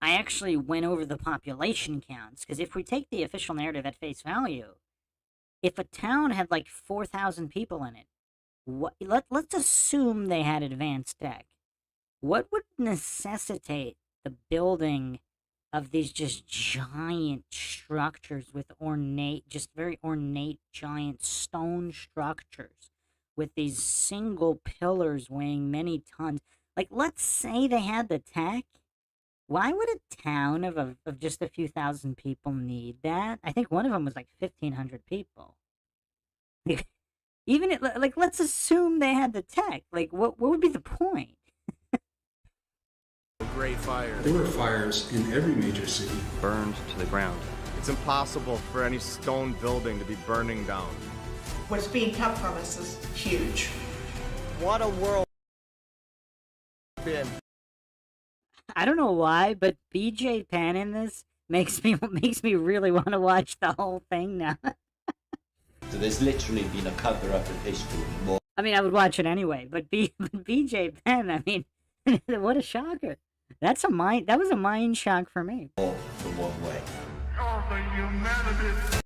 I actually went over the population counts, because if we take the official narrative at face value, if a town had like 4,000 people in it, let's assume they had advanced tech. What would necessitate the building of these just giant structures with very ornate giant stone structures with these single pillars weighing many tons? Like, let's say they had the tech. Why would a town of just a few thousand people need that? I think one of them was like 1,500 people. Even like, let's assume they had the tech. Like, what would be the point? Great fire. There were fires in every major city. Burned to the ground. It's impossible for any stone building to be burning down. What's being kept from us is huge. What a world been. I don't know why, but BJ Penn in this makes me really want to watch the whole thing now. So there's literally been a cover up of history. More. I mean, I would watch it anyway, but BJ Penn, I mean, what a shocker. That was a mind shock for me. More from one way. Oh, the humanity.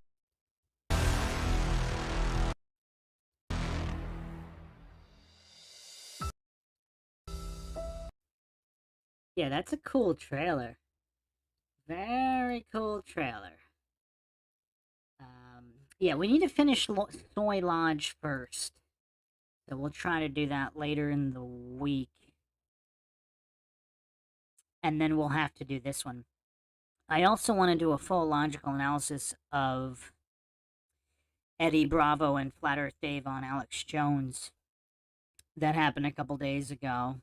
Yeah, that's a cool trailer. Very cool trailer. Yeah, we need to finish Soy Lodge first. So we'll try to do that later in the week. And then we'll have to do this one. I also want to do a full logical analysis of Eddie Bravo and Flat Earth Dave on Alex Jones. That happened a couple days ago.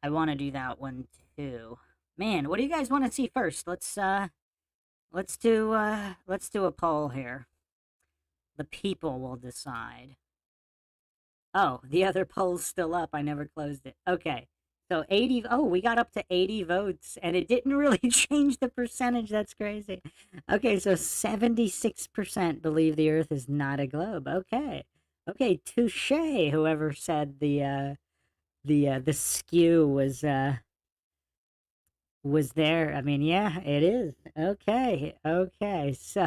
I want to do that one too. Man, what do you guys want to see first? Let's do a poll here. The people will decide. Oh, the other poll's still up. I never closed it. Okay. So 80, we got up to 80 votes, and it didn't really change the percentage. That's crazy. Okay, so 76% believe the Earth is not a globe. Okay. Okay, touche, whoever said the skew was there. I mean, yeah, it is. Okay, so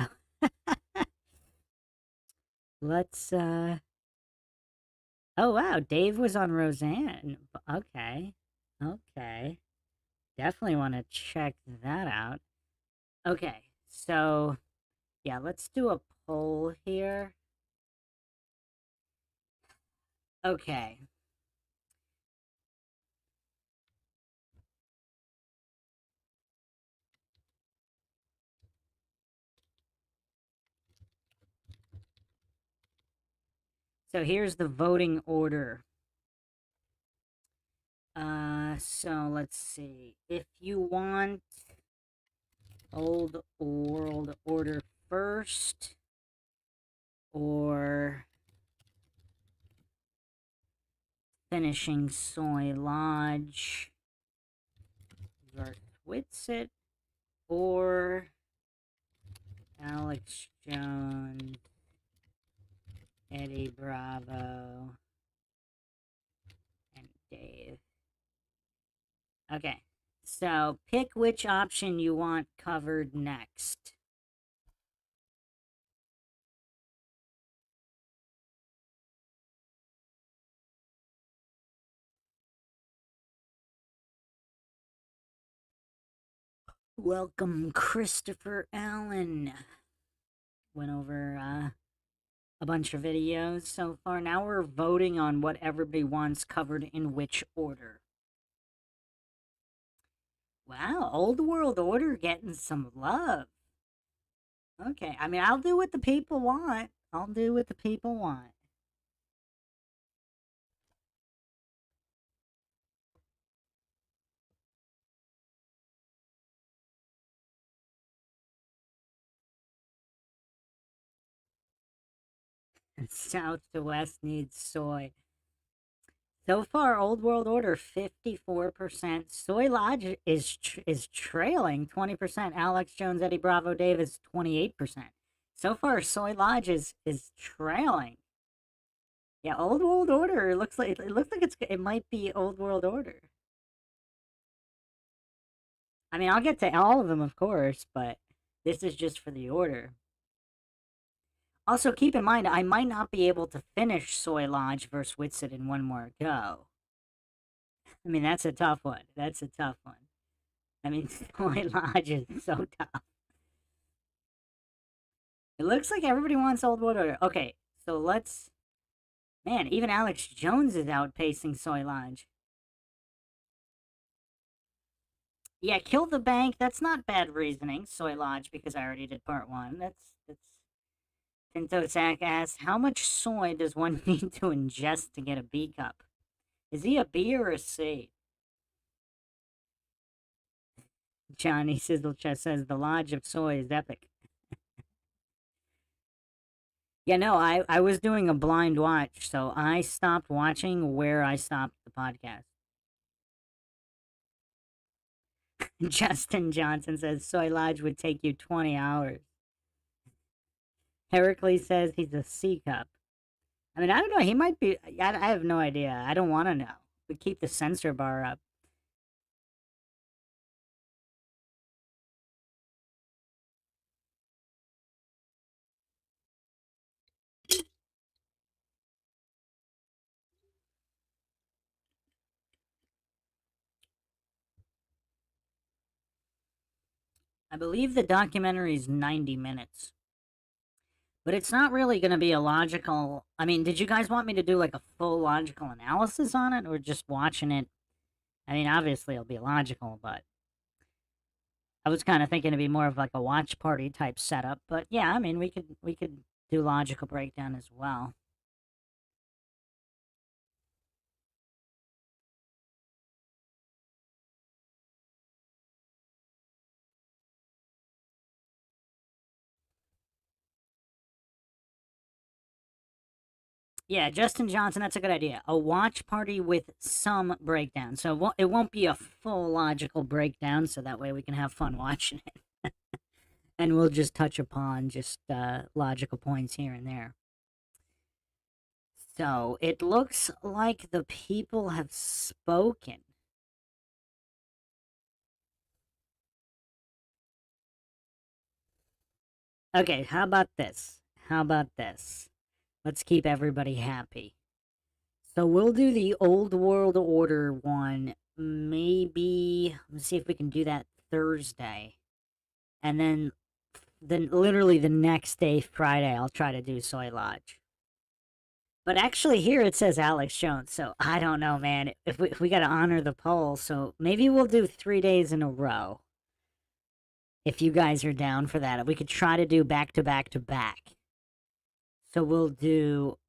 let's oh wow, Dave was on Roseanne. Okay. Definitely want to check that out. Okay, so yeah, let's do a poll here. Okay. So here's the voting order. So let's see. If you want Old World Order first, or Finishing Soy Lodge versus Witsit, or Alex Jones, Eddie Bravo, and Dave. Okay, so pick which option you want covered next. Welcome, Christopher Allen. Went over a bunch of videos so far. Now we're voting on what everybody wants covered in which order. Wow, Old World Order getting some love. Okay, I mean, I'll do what the people want. I'll do what the people want. South to West needs soy. So far, Old World Order 54%. Soy Lodge is trailing 20%. Alex Jones, Eddie Bravo, Dave is 28%. So far, Soy Lodge is trailing. Yeah, Old World Order looks like it might be Old World Order. I mean, I'll get to all of them, of course, but this is just for the order. Also, keep in mind, I might not be able to finish Soy Lodge versus Witsit in one more go. I mean, that's a tough one. That's a tough one. I mean, Soy Lodge is so tough. It looks like everybody wants Old World Order. Okay, so let's... Man, even Alex Jones is outpacing Soy Lodge. Yeah, kill the bank. That's not bad reasoning. Soy Lodge, because I already did part 1. That's... Tinto Sack asks, how much soy does one need to ingest to get a B cup? Is he a B or a C? Johnny Sizzlechest says, the Lodge of Soy is epic. Yeah, no, I was doing a blind watch, so I stopped watching where I stopped the podcast. Justin Johnson says, Soy Lodge would take you 20 hours. Heracles says he's a C cup. I mean, I don't know. He might be. I have no idea. I don't want to know. We keep the censor bar up. I believe the documentary is 90 minutes. But it's not really going to be a logical... I mean, did you guys want me to do like a full logical analysis on it, or just watching it? I mean, obviously it'll be logical, but I was kind of thinking it'd be more of like a watch party type setup. But yeah, I mean, we could do logical breakdown as well. Yeah, Justin Johnson, that's a good idea. A watch party with some breakdown. So it won't be a full logical breakdown, so that way we can have fun watching it. And we'll just touch upon just logical points here and there. So it looks like the people have spoken. Okay, how about this? How about this? Let's keep everybody happy. So we'll do the Old World Order one, maybe, let's see if we can do that Thursday. And then literally the next day, Friday, I'll try to do Soy Lodge. But actually here it says Alex Jones, so I don't know, man. If we got to honor the poll, so maybe we'll do 3 days in a row. If you guys are down for that. We could try to do back to back to back. So we'll do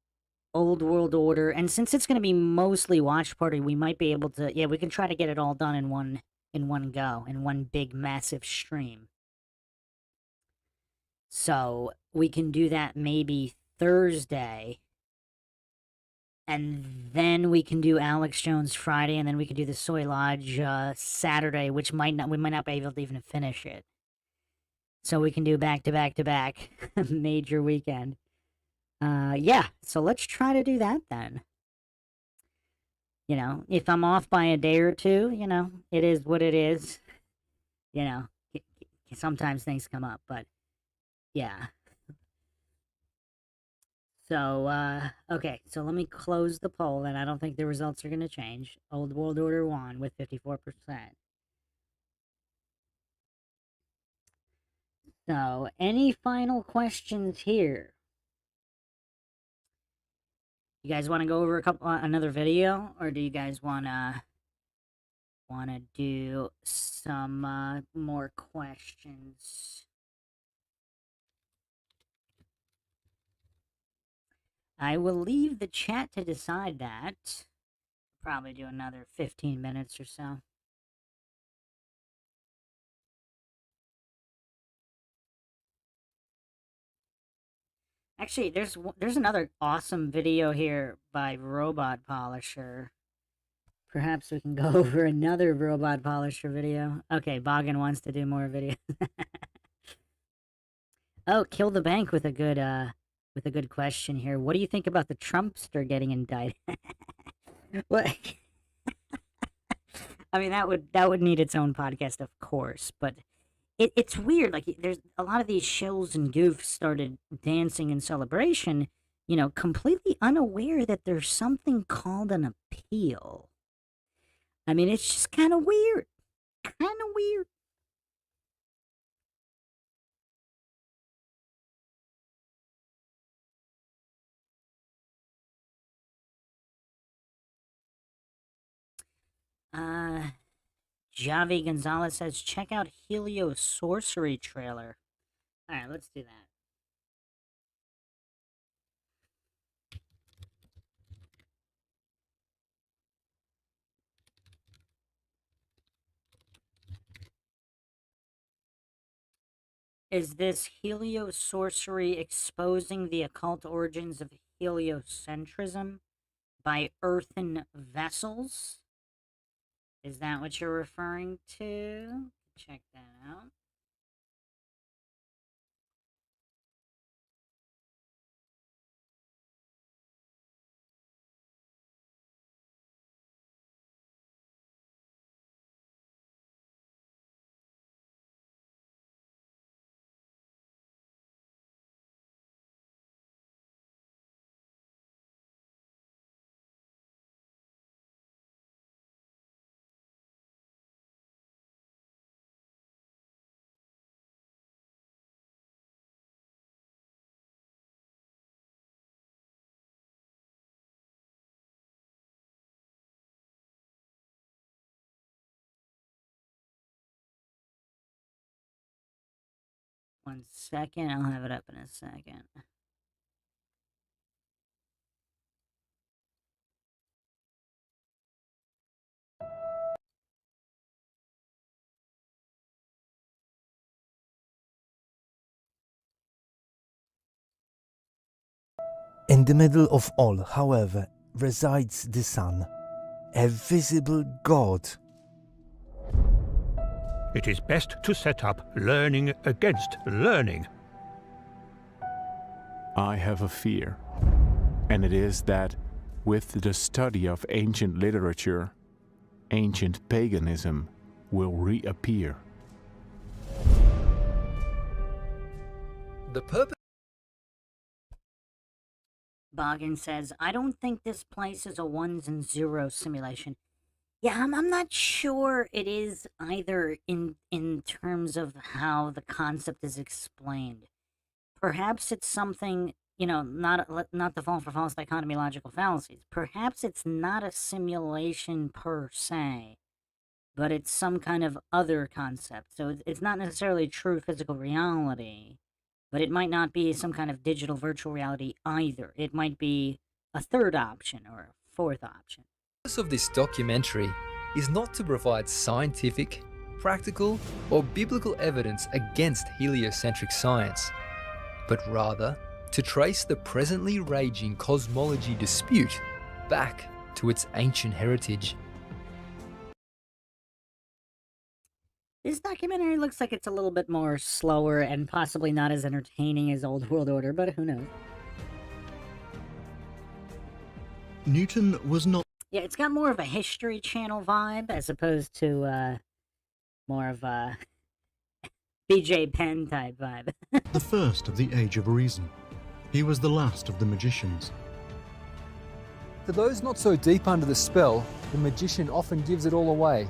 Old World Order, and since it's going to be mostly watch party, we might be able to. Yeah, we can try to get it all done in one go, in one big massive stream. So we can do that maybe Thursday, and then we can do Alex Jones Friday, and then we can do the Soy Lodge Saturday, which we might not be able to even finish it. So we can do back to back to back major weekend. Yeah, so let's try to do that then. You know, if I'm off by a day or two, you know, it is what it is. You know, sometimes things come up, but yeah. So, okay, so let me close the poll, and I don't think the results are going to change. Old World Order won with 54%. So, any final questions here? You guys want to go over another video, or do you guys want to do some more questions? I will leave the chat to decide that. Probably do another 15 minutes or so. Actually, there's another awesome video here by Robot Polisher. Perhaps we can go over another Robot Polisher video. Okay, Boggin wants to do more videos. Oh, Kill the Bank with a good question here. What do you think about the Trumpster getting indicted? What? I mean, that would need its own podcast, of course, but it's weird. Like, there's a lot of these shills and goofs started dancing in celebration, you know, completely unaware that there's something called an appeal. I mean, it's just kind of weird. Kind of weird. Javi Gonzalez says, check out Helio Sorcery trailer. Alright, let's do that. Is this heliosorcery exposing the occult origins of heliocentrism by earthen vessels? Is that what you're referring to? Check that out. One second, I'll have it up in a second. In the middle of all, however, resides the sun, a visible god. It is best to set up learning against learning. I have a fear, and it is that with the study of ancient literature, ancient paganism will reappear. The purpose. Boggin says, I don't think this place is a ones and zeros simulation. Yeah, I'm not sure it is either in terms of how the concept is explained. Perhaps it's something, you know, not the fall for false dichotomy logical fallacies. Perhaps it's not a simulation per se, but it's some kind of other concept. So it's not necessarily true physical reality, but it might not be some kind of digital virtual reality either. It might be a third option or a fourth option. The purpose of this documentary is not to provide scientific, practical, or biblical evidence against heliocentric science, but rather to trace the presently raging cosmology dispute back to its ancient heritage. This documentary looks like it's a little bit more slower and possibly not as entertaining as Old World Order, but who knows? Newton was not... Yeah, it's got more of a History Channel vibe as opposed to more of a BJ Penn type vibe. the first of the Age of Reason. He was the last of the magicians. For those not so deep under the spell, the magician often gives it all away.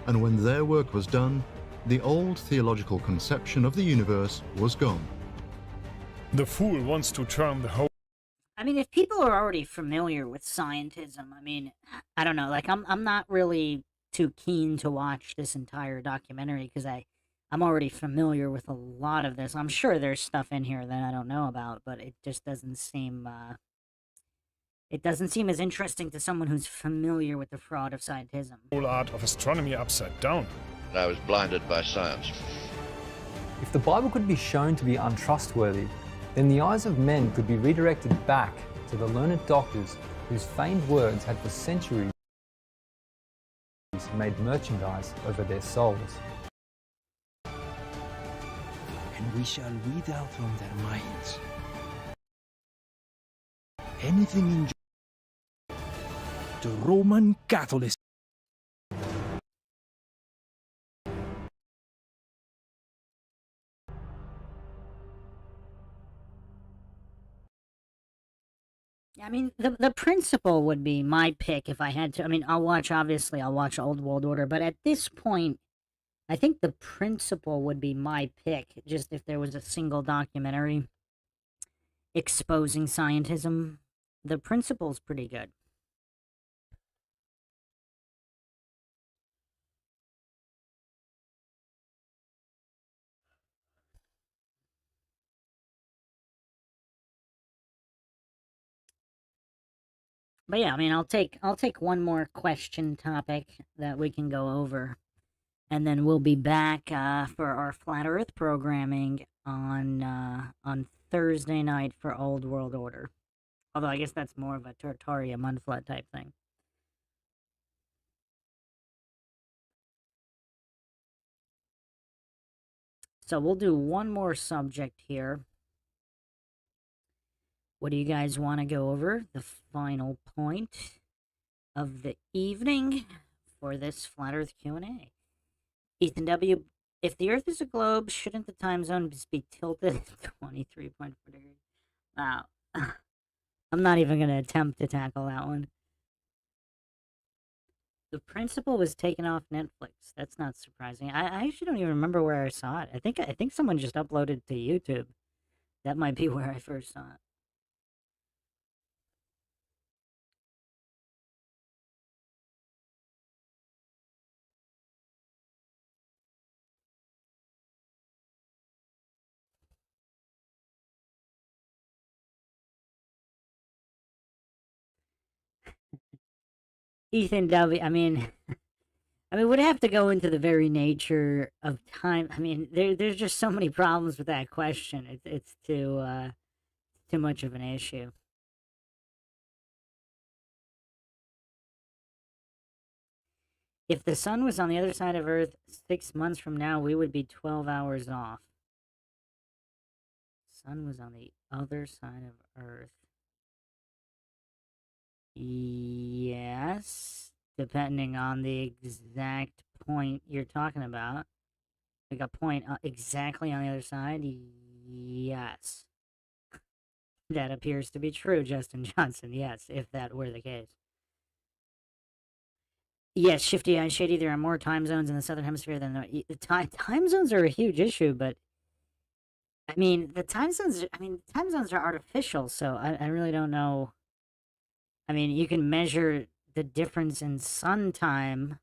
And when their work was done, the old theological conception of the universe was gone. The fool wants to turn the whole... I mean, if people are already familiar with scientism, I mean, I don't know, like, I'm not really too keen to watch this entire documentary because I'm already familiar with a lot of this. I'm sure there's stuff in here that I don't know about, but it just doesn't seem, it doesn't seem as interesting to someone who's familiar with the fraud of scientism. Whole art of astronomy upside down. I was blinded by science. If the Bible could be shown to be untrustworthy, then the eyes of men could be redirected back to the learned doctors whose famed words had for centuries made merchandise over their souls. And we shall weed out from their minds anything in the Roman Catholic. I mean, the principle would be my pick if I had to. I mean, obviously, I'll watch Old World Order, but at this point, I think the principle would be my pick, just if there was a single documentary exposing scientism. The principle's pretty good. But yeah, I mean, I'll take one more question topic that we can go over, and then we'll be back for our Flat Earth programming on Thursday night for Old World Order. Although I guess that's more of a Tartaria Mudflood type thing. So we'll do one more subject here. What do you guys want to go over? The final point of the evening for this Flat Earth Q&A. Ethan W., if the Earth is a globe, shouldn't the time zone just be tilted 23.4 degrees? Wow. I'm not even going to attempt to tackle that one. The Principle was taken off Netflix. That's not surprising. I actually don't even remember where I saw it. I think someone just uploaded to YouTube. That might be where I first saw it. Ethan W. I mean, we'd have to go into the very nature of time. I mean, there's just so many problems with that question. It's too much of an issue. If the sun was on the other side of Earth 6 months from now, we would be 12 hours off. Sun was on the other side of Earth. Yes, depending on the exact point you're talking about. Like a point exactly on the other side? Yes. That appears to be true, Justin Johnson. Yes, if that were the case. Yes, Shifty and Shady, there are more time zones in the Southern Hemisphere than the time zones are a huge issue, but I mean, the time zones are artificial, so I really don't know. I mean, you can measure the difference in sun time,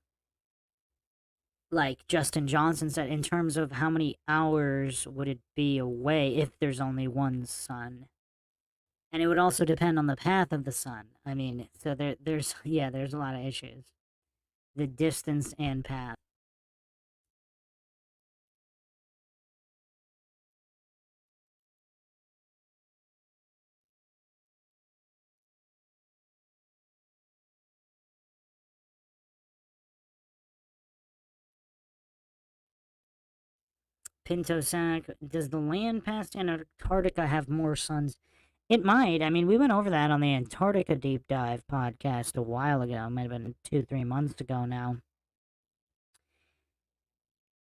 like Justin Johnson said, in terms of how many hours would it be away if there's only one sun. And it would also depend on the path of the sun. I mean, so there's yeah, there's a lot of issues. The distance and path. Pinto Sack, does the land past Antarctica have more suns? It might. I mean, we went over that on the Antarctica Deep Dive podcast a while ago. It might have been 2, 3 months ago now.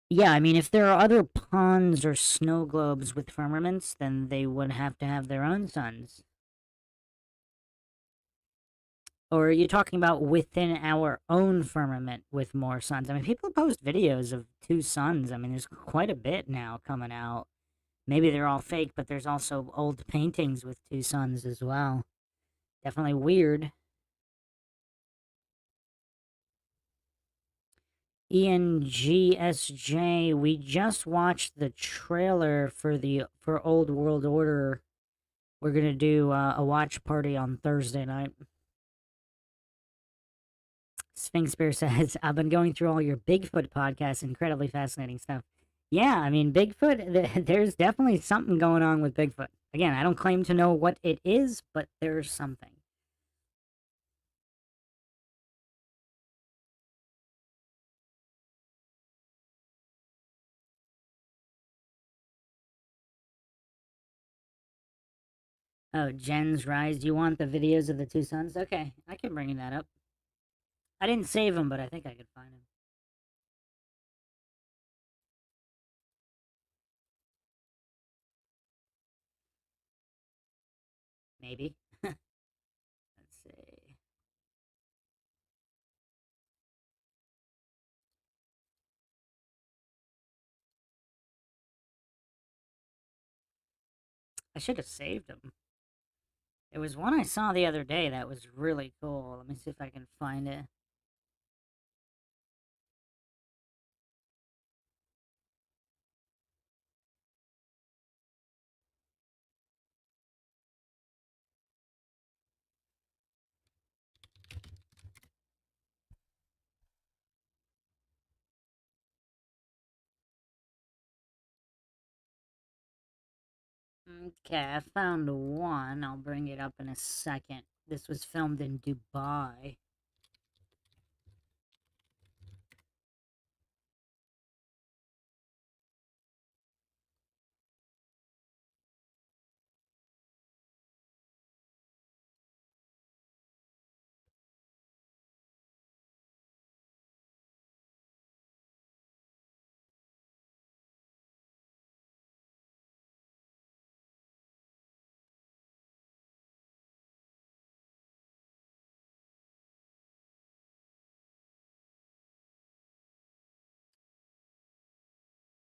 Yeah, I mean, if there are other ponds or snow globes with firmaments, then they would have to have their own suns. Or are you talking about within our own firmament with more suns? I mean, people post videos of 2 suns. I mean, there's quite a bit now coming out. Maybe they're all fake, but there's also old paintings with 2 suns as well. Definitely weird. ENGSJ, we just watched the trailer for Old World Order. We're gonna do a watch party on Thursday night. Sphinx Bear says, I've been going through all your Bigfoot podcasts, incredibly fascinating stuff. Yeah, I mean, Bigfoot, there's definitely something going on with Bigfoot. Again, I don't claim to know what it is, but there's something. Oh, Jen's Rise. You want the videos of the 2 suns? Okay, I can bring that up. I didn't save them, but I think I could find them. Maybe. Let's see. I should have saved them. There was one I saw the other day that was really cool. Let me see if I can find it. Okay, I found one. I'll bring it up in a second. This was filmed in Dubai.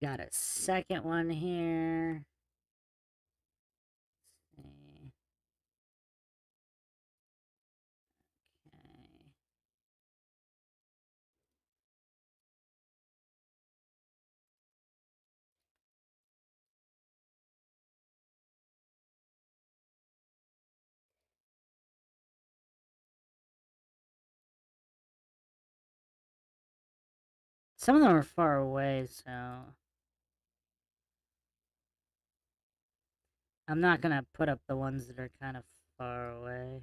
Got a second one here. Let's see. Okay. Some of them are far away, so I'm not gonna put up the ones that are kind of far away.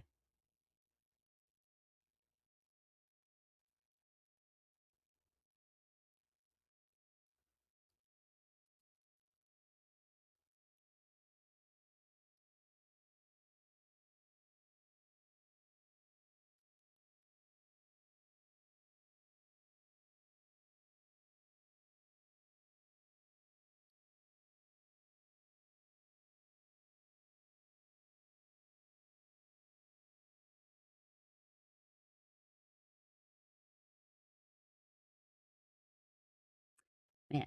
Man,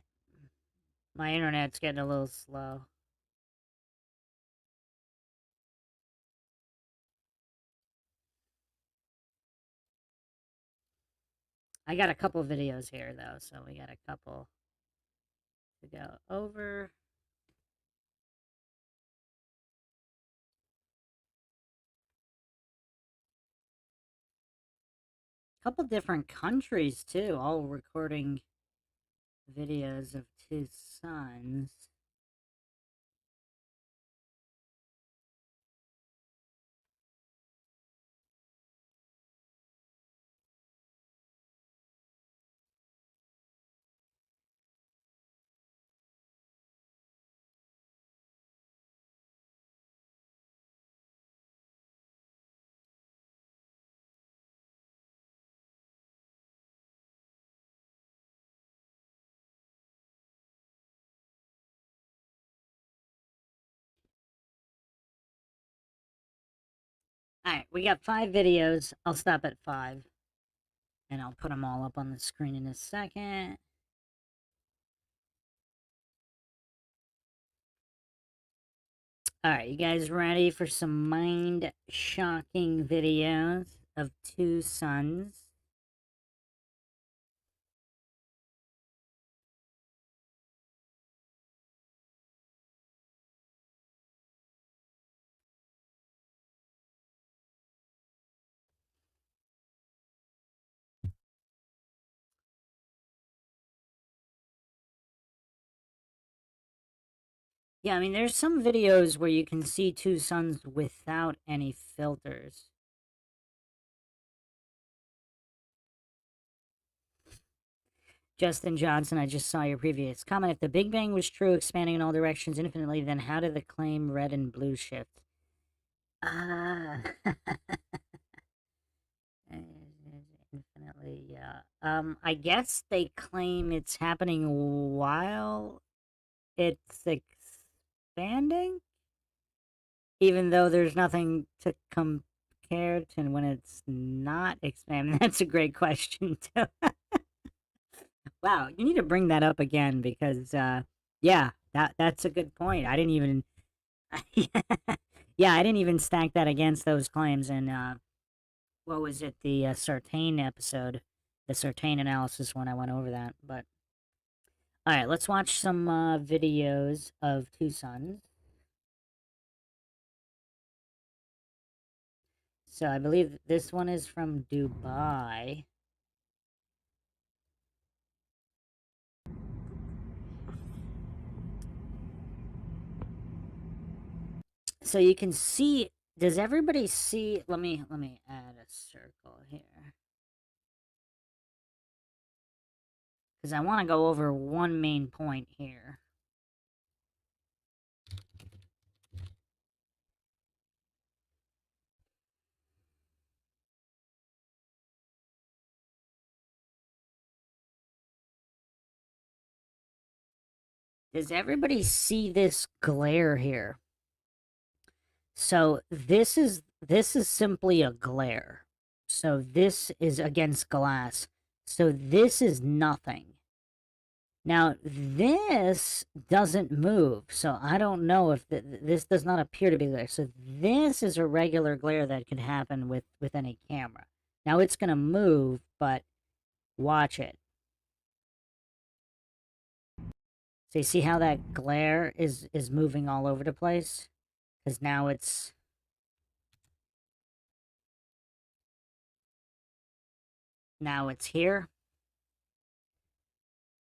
my internet's getting a little slow. I got a couple videos here, though, so we got a couple to go over. couple different countries too, all recording videos of two suns. Alright, we got 5 videos. I'll stop at 5. And I'll put them all up on the screen in a second. Alright, you guys ready for some mind-shocking videos of two suns? Yeah, I mean, there's some videos where you can see two suns without any filters. Justin Johnson, I just saw your previous comment. If the Big Bang was true, expanding in all directions infinitely, then how did the claim red and blue shift? Ah. Infinitely, yeah. I guess they claim it's happening while it's expanding? Even though there's nothing to compare to when it's not expanding. That's a great question, too. Wow, you need to bring that up again because, yeah, that's a good point. I didn't even, yeah, I didn't even stack that against those claims in, what was it, the Sartain episode, the Sartain analysis when I went over that. But all right, let's watch some videos of two suns. So I believe this one is from Dubai. So you can see, does everybody see, let me add a circle here. Because I want to go over one main point here. Does everybody see this glare here? So this is simply a glare. So this is against glass. So this is nothing. Now this doesn't move. So I don't know if this does not appear to be glare. So this is a regular glare that could happen with any camera. Now it's going to move, but watch it. So you see how that glare is moving all over the place? Because now it's... Now it's here.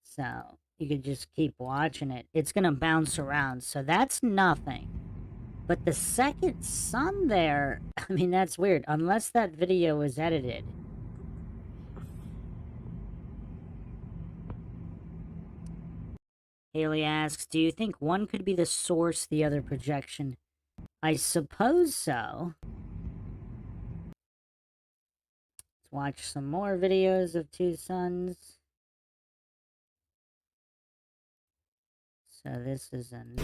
So you could just keep watching it. It's going to bounce around. So that's nothing. But the second sun there, I mean, that's weird. Unless that video is edited. Haley asks, do you think one could be the source, the other projection? I suppose so. Let's watch some more videos of two suns. So this is another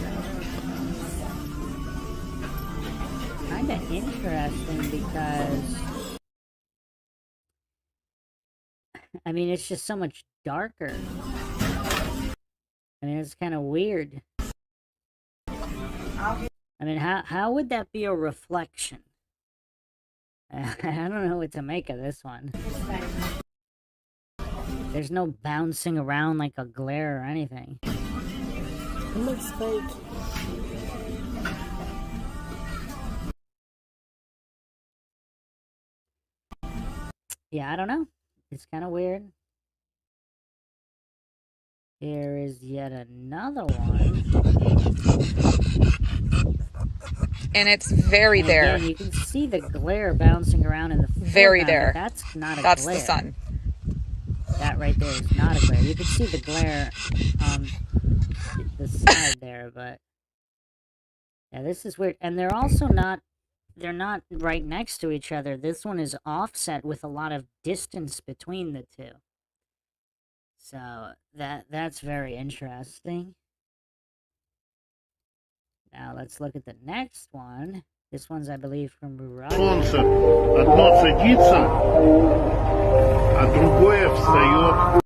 kind of interesting because, I mean, it's just so much darker. I mean, it's kind of weird. I mean, how would that be a reflection? I don't know what to make of this one. There's no bouncing around like a glare or anything. It looks fake. Yeah, I don't know. It's kind of weird. Here is yet another one. And it's very and there. Again, you can see the glare bouncing around in the foreground, Very there. But that's not a That's glare. the sun. That right there is not a glare. You can see the glare on the side there, but yeah, this is weird. And they're also not, they're not right next to each other. This one is offset with a lot of distance between the two. So that's very interesting. Now let's look at the next one. This one's, I believe, from Rurali. Солнце одно садится, а другое встает.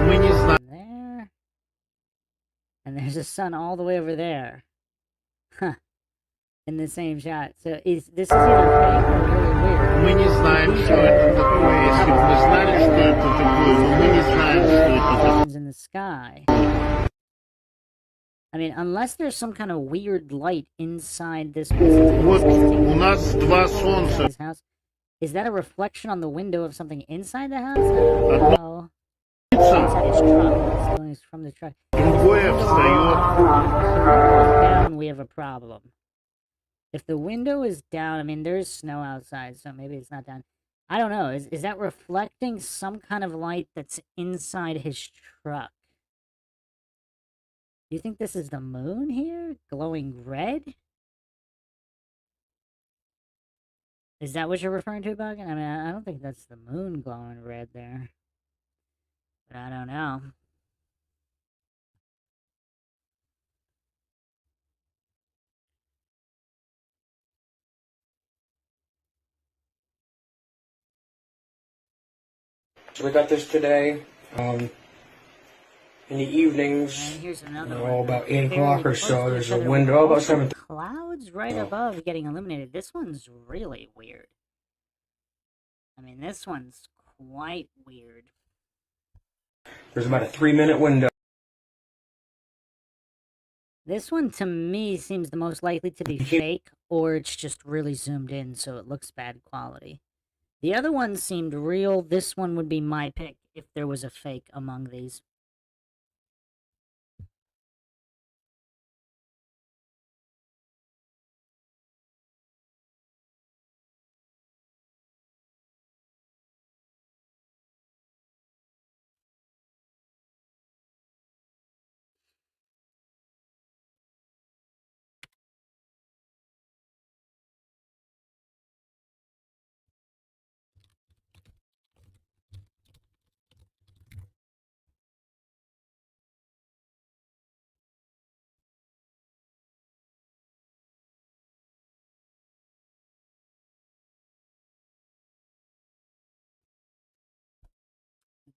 Мы не знаем. There. And there's a sun all the way over there. Huh. In the same shot. So this is either fake or really weird. Мы не знаем, что это такое. Если бы мы знали, что это такое, но мы не знаем, что это такое. In the sky. I mean, unless there's some kind of weird light inside this Вот у нас два солнца. house. Is that a reflection on the window of something inside the house? No. Inside his truck. It's from the truck. Другое встает. Down, we have a problem. If the window is down, I mean, there's snow outside, so maybe it's not down. I don't know. Is that reflecting some kind of light that's inside his truck? Do you think this is the moon here? Glowing red? Is that what you're referring to, Bug? I mean, I don't think that's the moon glowing red there. But I don't know. So we got this today. In the evenings, here's another all about 8 o'clock or so, there's a window about 7. Clouds right above getting illuminated. This one's really weird. I mean, this one's quite weird. There's about a 3-minute window. This one, to me, seems the most likely to be fake, or it's just really zoomed in, so it looks bad quality. The other one seemed real. This one would be my pick if there was a fake among these.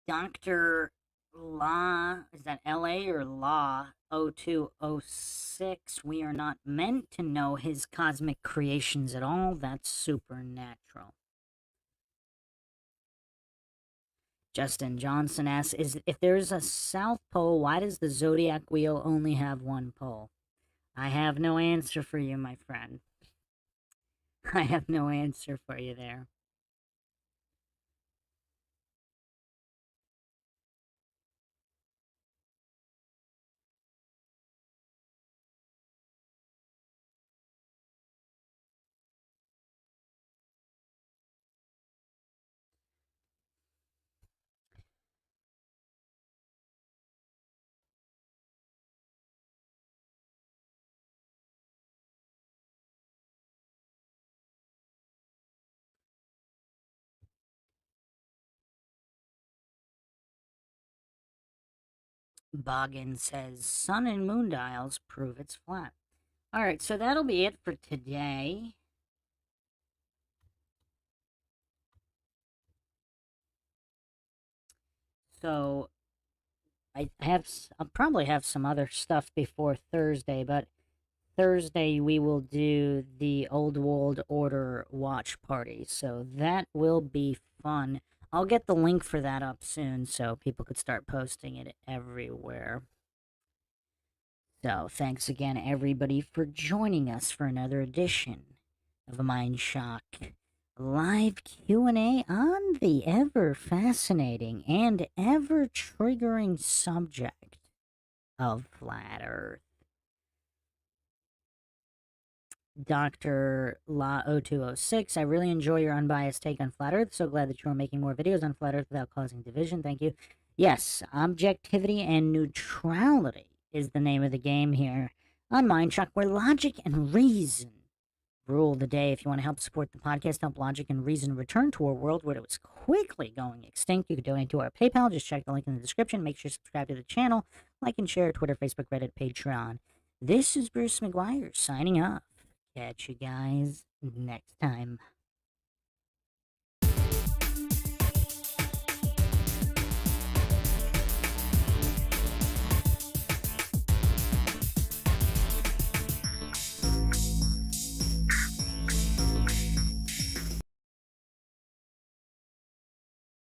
Dr. Law, is that LA or Law 0206? We are not meant to know his cosmic creations at all. That's supernatural. Justin Johnson asks, if there's a South Pole, why does the zodiac wheel only have one pole? I have no answer for you, my friend. I have no answer for you there. Boggin says, sun and moon dials prove it's flat. Alright, so that'll be it for today. So, I'll probably have some other stuff before Thursday, but Thursday we will do the Old World Order watch party, so that will be fun. I'll get the link for that up soon so people could start posting it everywhere. So, thanks again, everybody, for joining us for another edition of Mindshock live Q&A on the ever fascinating and ever triggering subject of Flat Earth. Dr. La0206, I really enjoy your unbiased take on Flat Earth. So glad that you are making more videos on Flat Earth without causing division. Thank you. Yes, objectivity and neutrality is the name of the game here on Mindshock, where logic and reason rule the day. If you want to help support the podcast, help logic and reason return to a world where it was quickly going extinct, you can donate to our PayPal. Just check the link in the description. Make sure to subscribe to the channel, like and share, Twitter, Facebook, Reddit, Patreon. This is Bruce McGuire signing off. Catch you guys next time.